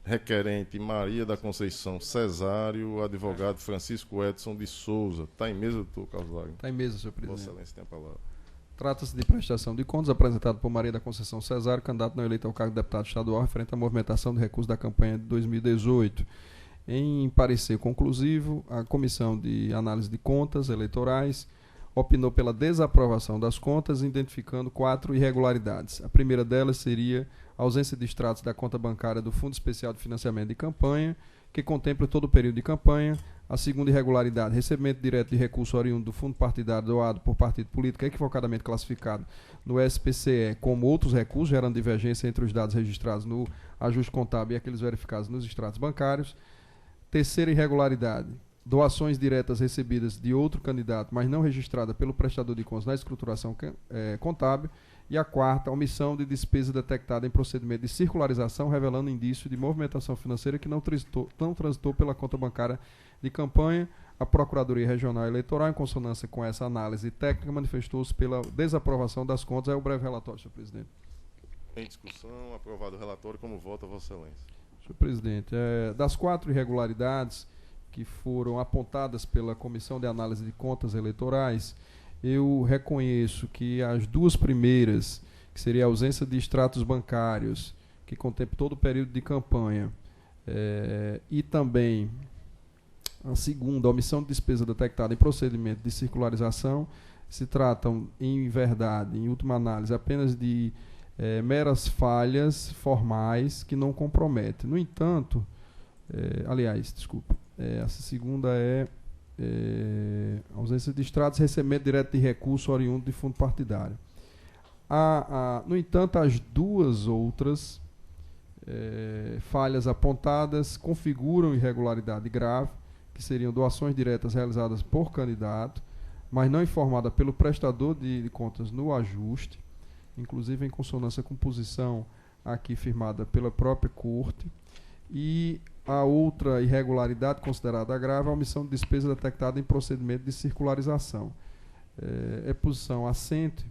requerente Maria da Conceição Cesário, advogado Francisco Edson de Souza. Está em mesa, doutor Carlos Wagner? Está em mesa, senhor presidente. Vossa Excelência tem a palavra. Trata-se de prestação de contas apresentado por Maria da Conceição Cesário, candidato não eleito ao cargo de deputado estadual, referente à movimentação de recursos da campanha de 2018. Em parecer conclusivo, a Comissão de Análise de Contas Eleitorais opinou pela desaprovação das contas, identificando 4 irregularidades. A primeira delas seria a ausência de extratos da conta bancária do Fundo Especial de Financiamento de Campanha, que contempla todo o período de campanha. A segunda irregularidade, recebimento direto de recurso oriundo do fundo partidário doado por partido político equivocadamente classificado no SPCE como outros recursos, gerando divergência entre os dados registrados no ajuste contábil e aqueles verificados nos extratos bancários. Terceira irregularidade, doações diretas recebidas de outro candidato, mas não registrada pelo prestador de contas na escrituração contábil. E a quarta, omissão de despesa detectada em procedimento de circularização, revelando indício de movimentação financeira que não transitou pela conta bancária de campanha. A Procuradoria Regional Eleitoral, em consonância com essa análise técnica, manifestou-se pela desaprovação das contas. É o breve relatório, senhor presidente. Em discussão, aprovado o relatório, como vota Vossa Excelência? Senhor presidente, das 4 irregularidades que foram apontadas pela Comissão de Análise de Contas Eleitorais, eu reconheço que as 2 primeiras, que seria a ausência de extratos bancários, que contempla todo o período de campanha, e também a segunda, a omissão de despesa detectada em procedimento de circularização, se tratam, em verdade, em última análise, apenas de meras falhas formais que não comprometem. No entanto, essa segunda ausência de extratos, recebimento direto de recurso oriundo de fundo partidário. No entanto, as 2 outras falhas apontadas configuram irregularidade grave, que seriam doações diretas realizadas por candidato, mas não informada pelo prestador de contas no ajuste, inclusive em consonância com posição aqui firmada pela própria Corte. E a outra irregularidade considerada grave é a omissão de despesa detectada em procedimento de circularização. Posição assente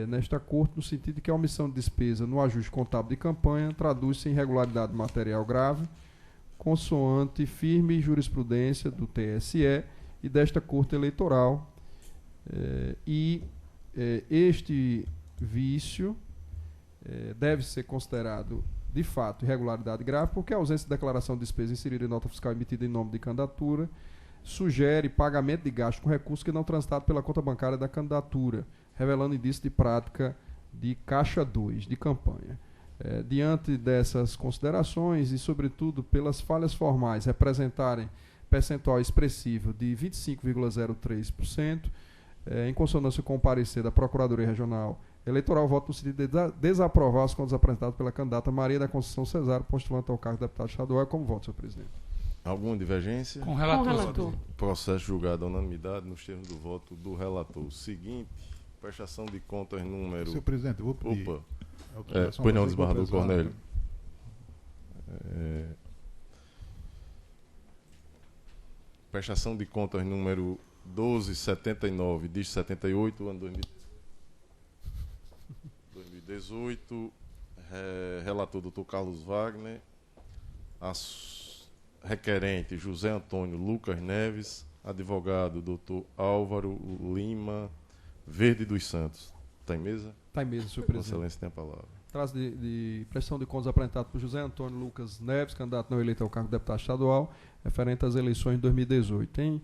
nesta Corte, no sentido de que a omissão de despesa no ajuste contábil de campanha traduz-se em irregularidade material grave, consoante firme jurisprudência do TSE e desta Corte Eleitoral. Este vício deve ser considerado de fato irregularidade grave, porque a ausência de declaração de despesa inserida em nota fiscal emitida em nome de candidatura sugere pagamento de gasto com recursos que não transitado pela conta bancária da candidatura, revelando indício de prática de caixa 2 de campanha. Diante dessas considerações e, sobretudo, pelas falhas formais representarem percentual expressivo de 25,03%, em consonância com o parecer da Procuradoria Regional Eleitoral, voto no sentido de desaprovar as contas apresentadas pela candidata Maria da Conceição Cesário, postulante ao cargo de deputado estadual. Como voto, senhor presidente? Alguma divergência? Com o relator. Processo julgado à unanimidade nos termos do voto do relator. Seguinte, prestação de contas número... Senhor presidente, eu vou pedir... Pois não, desembargador Cornélio. Prestação de contas número 1279, diz 78, ano 2000. 2018, relator Dr. Carlos Wagner, requerente José Antônio Lucas Neves, advogado Dr. Álvaro Lima Verde dos Santos. Está em mesa? Está em mesa, senhor Vossa presidente. Excelência tem a palavra. Traz de prestação de contas apresentado por José Antônio Lucas Neves, candidato não eleito ao cargo de deputado estadual, referente às eleições de 2018. Em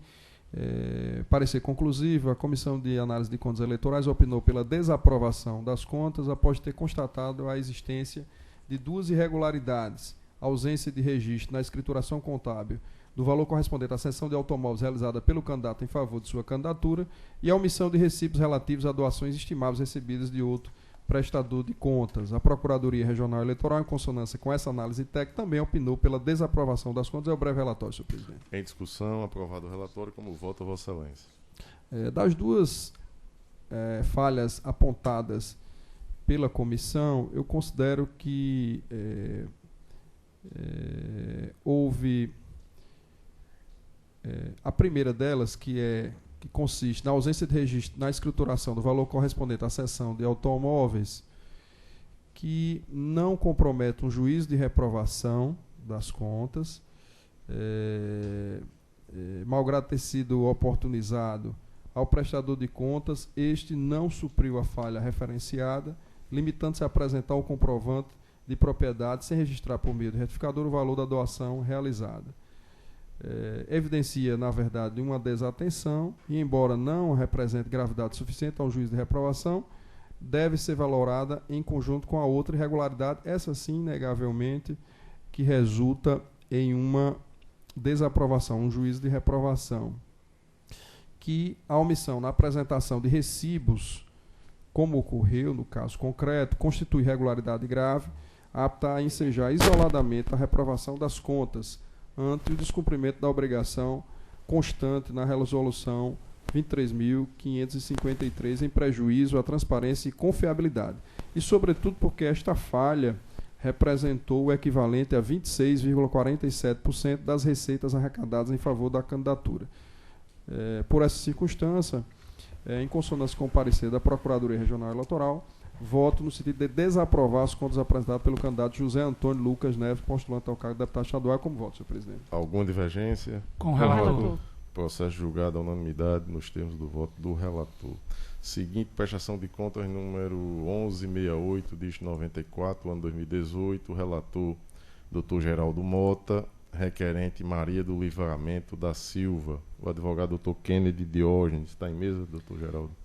parecer conclusivo, a Comissão de Análise de Contas Eleitorais opinou pela desaprovação das contas após ter constatado a existência de 2 irregularidades: ausência de registro na escrituração contábil do valor correspondente à cessão de automóveis realizada pelo candidato em favor de sua candidatura e a omissão de recibos relativos a doações estimáveis recebidas de outro prestador de contas. A Procuradoria Regional Eleitoral, em consonância com essa análise técnica, também opinou pela desaprovação das contas. É o breve relatório, senhor presidente. Em discussão, aprovado o relatório. Como vota, Vossa Excelência? Das 2 falhas apontadas pela comissão, eu considero que houve a primeira delas, que consiste na ausência de registro na escrituração do valor correspondente à cessão de automóveis, que não compromete um juízo de reprovação das contas, malgrado ter sido oportunizado ao prestador de contas, este não supriu a falha referenciada, limitando-se a apresentar o comprovante de propriedade sem registrar por meio do retificador o valor da doação realizada. Evidencia, na verdade, uma desatenção e, embora não represente gravidade suficiente ao juízo de reprovação, deve ser valorada em conjunto com a outra irregularidade, essa sim, inegavelmente, que resulta em uma desaprovação, um juízo de reprovação, que a omissão na apresentação de recibos, como ocorreu no caso concreto, constitui irregularidade grave, apta a ensejar isoladamente a reprovação das contas, ante o descumprimento da obrigação constante na resolução 23.553 em prejuízo à transparência e confiabilidade. E, sobretudo, porque esta falha representou o equivalente a 26,47% das receitas arrecadadas em favor da candidatura. Por essa circunstância, em consonância com o parecer da Procuradoria Regional Eleitoral, voto no sentido de desaprovar as contas apresentadas pelo candidato José Antônio Lucas Neves, postulante ao cargo de deputado estadual. Como voto, senhor presidente? Alguma divergência? Com o relator. Processo julgado à unanimidade nos termos do voto do relator. Seguinte, prestação de contas número 1168, dígito 94, ano 2018, relator Dr. Geraldo Mota, requerente Maria do Livramento da Silva, o advogado Dr. Kennedy Diógenes. Está em mesa, doutor Geraldo?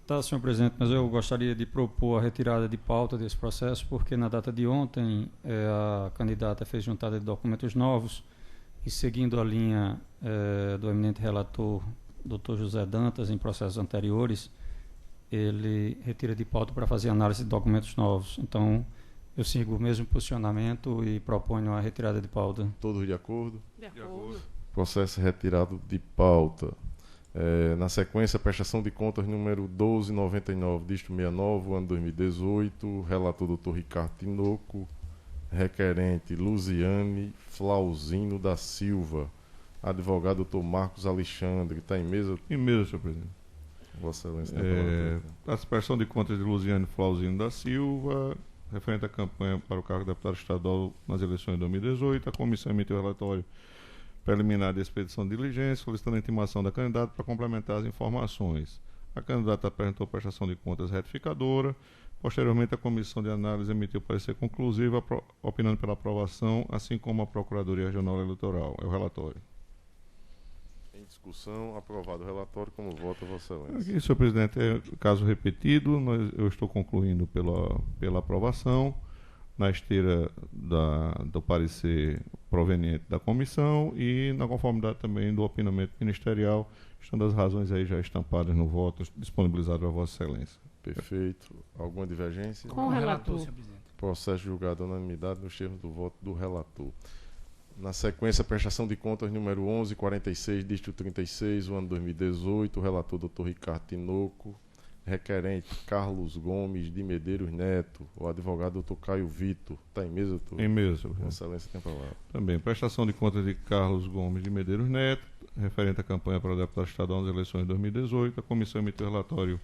Tá, senhor presidente, mas eu gostaria de propor a retirada de pauta desse processo, porque na data de ontem a candidata fez juntada de documentos novos e, seguindo a linha do eminente relator Dr. José Dantas em processos anteriores, ele retira de pauta para fazer análise de documentos novos. Então, eu sigo o mesmo posicionamento e proponho a retirada de pauta. Todos de acordo? De acordo. Processo retirado de pauta. Na sequência, prestação de contas número 1299, dígito 69, ano 2018, relator Dr. Ricardo Tinoco, requerente Luziane Flauzino da Silva, advogado Dr. Marcos Alexandre. Está em mesa? Em mesa, senhor presidente. Vossa Excelência. A prestação de contas de Luziane Flauzino da Silva, referente à campanha para o cargo de deputado estadual nas eleições de 2018, a comissão emitiu relatório preliminar de expedição de diligência, solicitando a intimação da candidata para complementar as informações. A candidata apresentou prestação de contas retificadora. Posteriormente, a comissão de análise emitiu parecer conclusivo, opinando pela aprovação, assim como a Procuradoria Regional Eleitoral. É o relatório. Em discussão, aprovado o relatório. Como vota, Vossa Excelência? Aqui, senhor presidente, é caso repetido, eu estou concluindo pela aprovação, na esteira do parecer proveniente da comissão e na conformidade também do opinamento ministerial, estando as razões aí já estampadas no voto disponibilizado a Vossa Excelência. Perfeito. Alguma divergência? Com o relator. Senhor presidente. Processo julgado à unanimidade nos termos do voto do relator. Na sequência, prestação de contas número 1146, dígito 36, o ano 2018, relator Dr. Ricardo Tinoco, requerente Carlos Gomes de Medeiros Neto, o advogado Dr. Caio Vitor. Está em mesa, doutor? Em mesa, senhor presidente. Vossa Excelência tem a palavra. Também, prestação de contas de Carlos Gomes de Medeiros Neto, referente à campanha para o deputado estadual nas eleições de 2018, a comissão emitiu relatório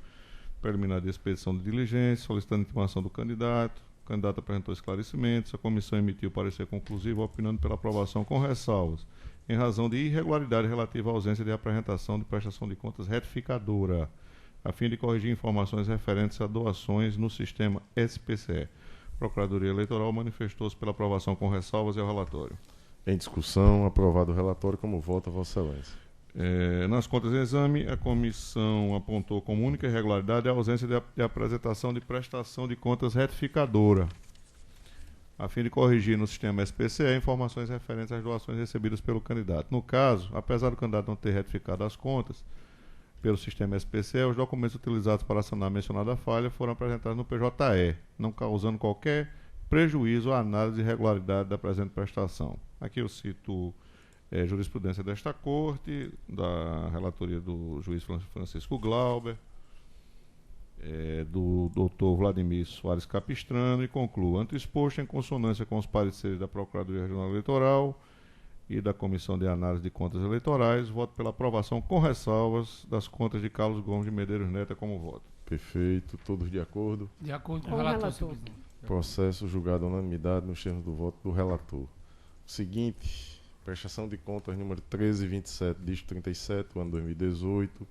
preliminar de expedição de diligência, solicitando intimação do candidato. O candidato apresentou esclarecimentos. A comissão emitiu parecer conclusivo, opinando pela aprovação com ressalvas, em razão de irregularidade relativa à ausência de apresentação de prestação de contas retificadora, a fim de corrigir informações referentes a doações no sistema SPCE. A Procuradoria Eleitoral manifestou-se pela aprovação com ressalvas e ao relatório. Em discussão, aprovado o relatório, como vota Vossa Excelência? Nas contas em exame, a comissão apontou como única irregularidade a ausência de apresentação de prestação de contas retificadora, a fim de corrigir no sistema SPCE informações referentes às doações recebidas pelo candidato. No caso, apesar do candidato não ter retificado as contas pelo sistema SPCE, os documentos utilizados para sanar a mencionada falha foram apresentados no PJE, não causando qualquer prejuízo à análise de regularidade da presente prestação. Aqui eu cito jurisprudência desta Corte, da relatoria do juiz Francisco Glauber, do Dr. Vladimir Soares Capistrano, e concluo: ante exposto, em consonância com os pareceres da Procuradoria Regional Eleitoral e da Comissão de Análise de Contas Eleitorais, voto pela aprovação com ressalvas das contas de Carlos Gomes de Medeiros Neto como voto. Perfeito. Todos de acordo? De acordo Com o relator. senhor presidente. Processo julgado à unanimidade nos termos do voto do relator. Seguinte, prestação de contas número 1327, dígito 37, ano 2018.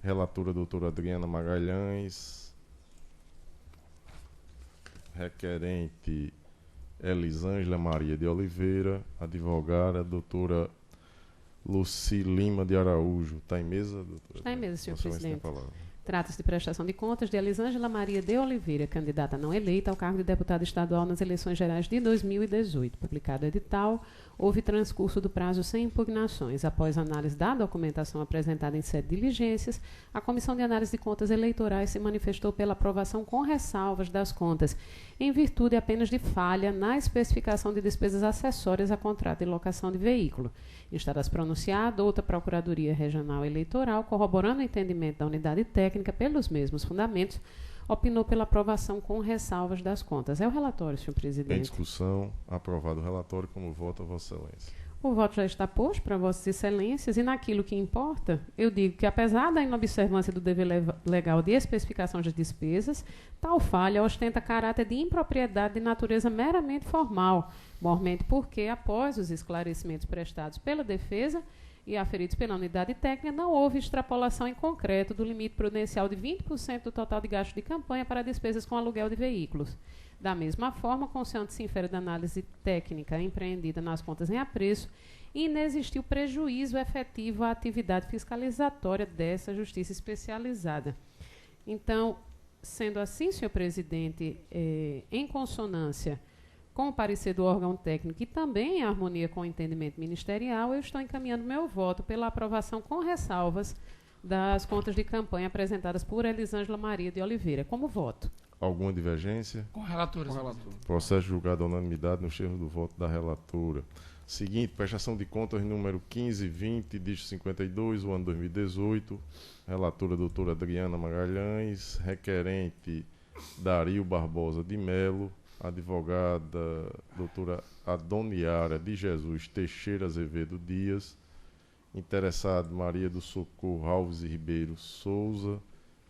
Relatora doutora Adriana Magalhães. Requerente Elisângela Maria de Oliveira. Advogada doutora Luci Lima de Araújo. Está em mesa, doutora? Está em mesa, senhor Vossa Excelência, presidente. tem a palavra. Trata-se de prestação de contas de Elisângela Maria de Oliveira, candidata não eleita ao cargo de deputada estadual nas eleições gerais de 2018. Publicado o edital, houve transcurso do prazo sem impugnações. Após análise da documentação apresentada em sede de diligências, a Comissão de Análise de Contas Eleitorais se manifestou pela aprovação com ressalvas das contas, em virtude apenas de falha na especificação de despesas acessórias a contrato de locação de veículo. Instadas pronunciado, outra Procuradoria Regional Eleitoral, corroborando o entendimento da unidade técnica pelos mesmos fundamentos, opinou pela aprovação com ressalvas das contas. É o relatório, senhor presidente. Em discussão, aprovado o relatório, como vota Vossa Excelência? O voto já está posto para Vossas Excelências, e naquilo que importa, eu digo que, apesar da inobservância do dever legal de especificação das despesas, tal falha ostenta caráter de impropriedade de natureza meramente formal, mormente porque, após os esclarecimentos prestados pela defesa e aferidos pela unidade técnica, não houve extrapolação em concreto do limite prudencial de 20% do total de gasto de campanha para despesas com aluguel de veículos. Da mesma forma, consoante se infere da análise técnica empreendida nas contas em apreço, inexistiu prejuízo efetivo à atividade fiscalizatória dessa justiça especializada. Então, sendo assim, senhor presidente, em consonância com o parecer do órgão técnico e também em harmonia com o entendimento ministerial, eu estou encaminhando meu voto pela aprovação com ressalvas das contas de campanha apresentadas por Elisângela Maria de Oliveira. Como voto? Alguma divergência? Com relator. Processo julgado à unanimidade nos termos do voto da relatora. Seguinte, prestação de contas número 1520, dígito 52, o ano 2018. Relatora doutora Adriana Magalhães. Requerente Dario Barbosa de Melo. Advogada doutora Adoniara de Jesus Teixeira Azevedo Dias. Interessado Maria do Socorro Alves e Ribeiro Souza.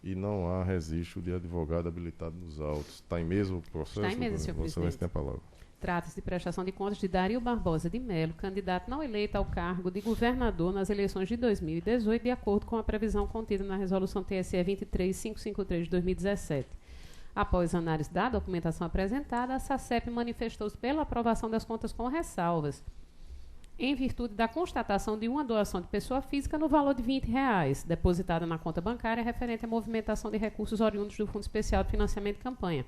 E não há registro de advogado habilitado nos autos. Está em mesa o processo? Está em mesa, senhor presidente. Você tem a palavra. Trata-se de prestação de contas de Dario Barbosa de Melo, candidato não eleito ao cargo de governador nas eleições de 2018, de acordo com a previsão contida na Resolução TSE 23553 de 2017. Após análise da documentação apresentada, a SACEP manifestou-se pela aprovação das contas com ressalvas, em virtude da constatação de uma doação de pessoa física no valor de R$20, depositada na conta bancária referente à movimentação de recursos oriundos do Fundo Especial de Financiamento de Campanha.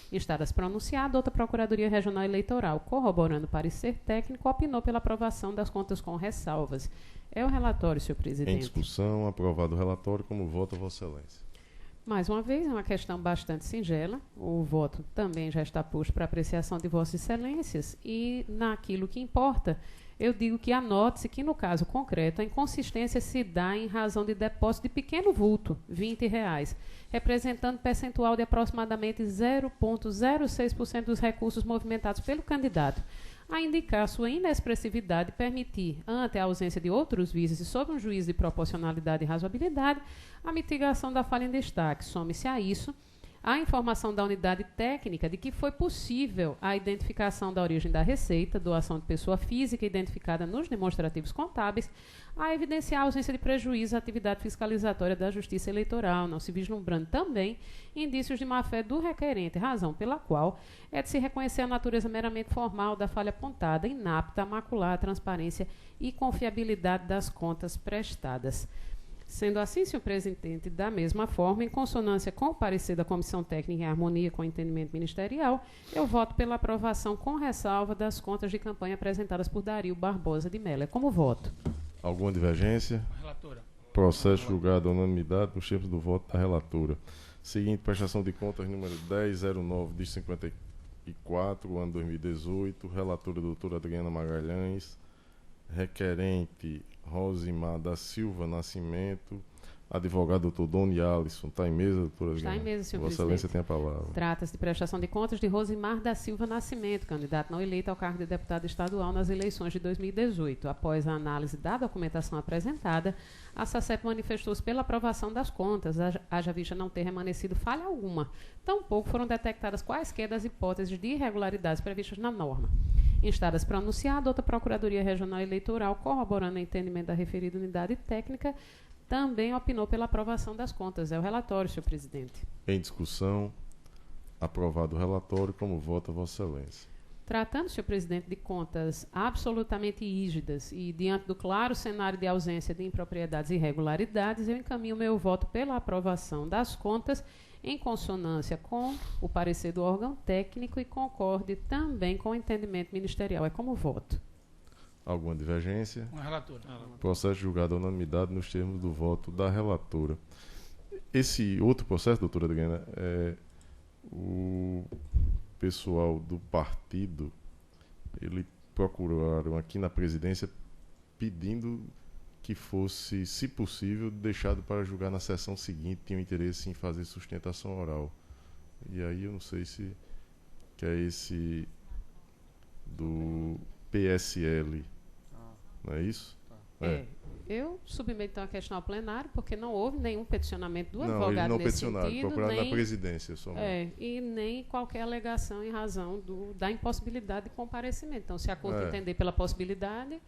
Instadas pronunciado, outra Procuradoria Regional Eleitoral, corroborando o parecer técnico, opinou pela aprovação das contas com ressalvas. É o relatório, senhor presidente. Em discussão, aprovado o relatório, como vota Vossa Excelência? Mais uma vez, é uma questão bastante singela. O voto também já está posto para apreciação de Vossas Excelências e, naquilo que importa, eu digo que anote-se que, no caso concreto, a inconsistência se dá em razão de depósito de pequeno vulto, R$20, representando percentual de aproximadamente 0,06% dos recursos movimentados pelo candidato, a indicar sua inexpressividade e permitir, ante a ausência de outros vícios e sob um juízo de proporcionalidade e razoabilidade, a mitigação da falha em destaque. Some-se a isso a informação da unidade técnica de que foi possível a identificação da origem da receita, doação de pessoa física identificada nos demonstrativos contábeis, a evidenciar a ausência de prejuízo à atividade fiscalizatória da Justiça Eleitoral, não se vislumbrando também indícios de má-fé do requerente, razão pela qual é de se reconhecer a natureza meramente formal da falha apontada, inapta a macular a transparência e confiabilidade das contas prestadas. Sendo assim, senhor presidente, da mesma forma, em consonância com o parecer da Comissão Técnica em harmonia com o entendimento ministerial, eu voto pela aprovação com ressalva das contas de campanha apresentadas por Dario Barbosa de Mello. É como voto. Alguma divergência? Relatora. Processo julgado à unanimidade nos termos do voto da relatora. Seguinte, prestação de contas número 1009 de 54, ano 2018. Relatora doutora Adriana Magalhães. Requerente Rosimar da Silva Nascimento. Advogado doutor Doni Alisson. Está em mesa, doutora Adriana? Está em mesa, senhor Vossa presidente. Excelência tem a palavra. Trata-se de prestação de contas de Rosimar da Silva Nascimento, candidato não eleito ao cargo de deputado estadual nas eleições de 2018. Após a análise da documentação apresentada, a SACEP manifestou-se pela aprovação das contas, haja vista não ter remanescido falha alguma. Tampouco foram detectadas quaisquer das hipóteses de irregularidades previstas na norma. Instadas para anunciar, outra Procuradoria Regional Eleitoral, corroborando o entendimento da referida unidade técnica, também opinou pela aprovação das contas. É o relatório, senhor presidente. Em discussão, aprovado o relatório, como vota Vossa Excelência. Tratando, senhor presidente, de contas absolutamente rígidas e diante do claro cenário de ausência de impropriedades e irregularidades, eu encaminho meu voto pela aprovação das contas em consonância com o parecer do órgão técnico e concorde também com o entendimento ministerial. É como voto. Alguma divergência? Uma relatora. Processo julgado à unanimidade nos termos do voto da relatora. Esse outro processo, doutora Adriana, o pessoal do partido, ele procuraram aqui na presidência pedindo que fosse, se possível, deixado para julgar na sessão seguinte, tinham interesse em fazer sustentação oral. E aí eu não sei se que é esse do PSL, não é isso? Eu submeto então a questão ao plenário, porque não houve nenhum peticionamento do Não, eles advogado não nesse peticionaram, sentido, procuraram nem, na presidência somente. e nem qualquer alegação em razão da impossibilidade de comparecimento. Então, se a corte entender pela possibilidade...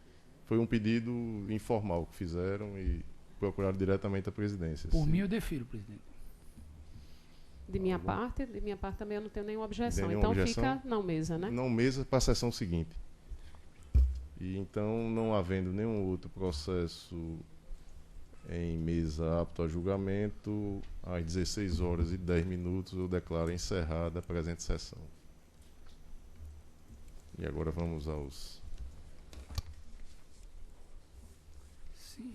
Foi um pedido informal que fizeram e procuraram diretamente a presidência. Por mim, eu defiro, presidente. De minha parte também eu não tenho nenhuma objeção. Nenhuma Então objeção? fica não mesa, né? Não mesa para a sessão seguinte. E então, não havendo nenhum outro processo em mesa apto a julgamento, às 16h10 eu declaro encerrada a presente sessão. E agora vamos aos... Sim.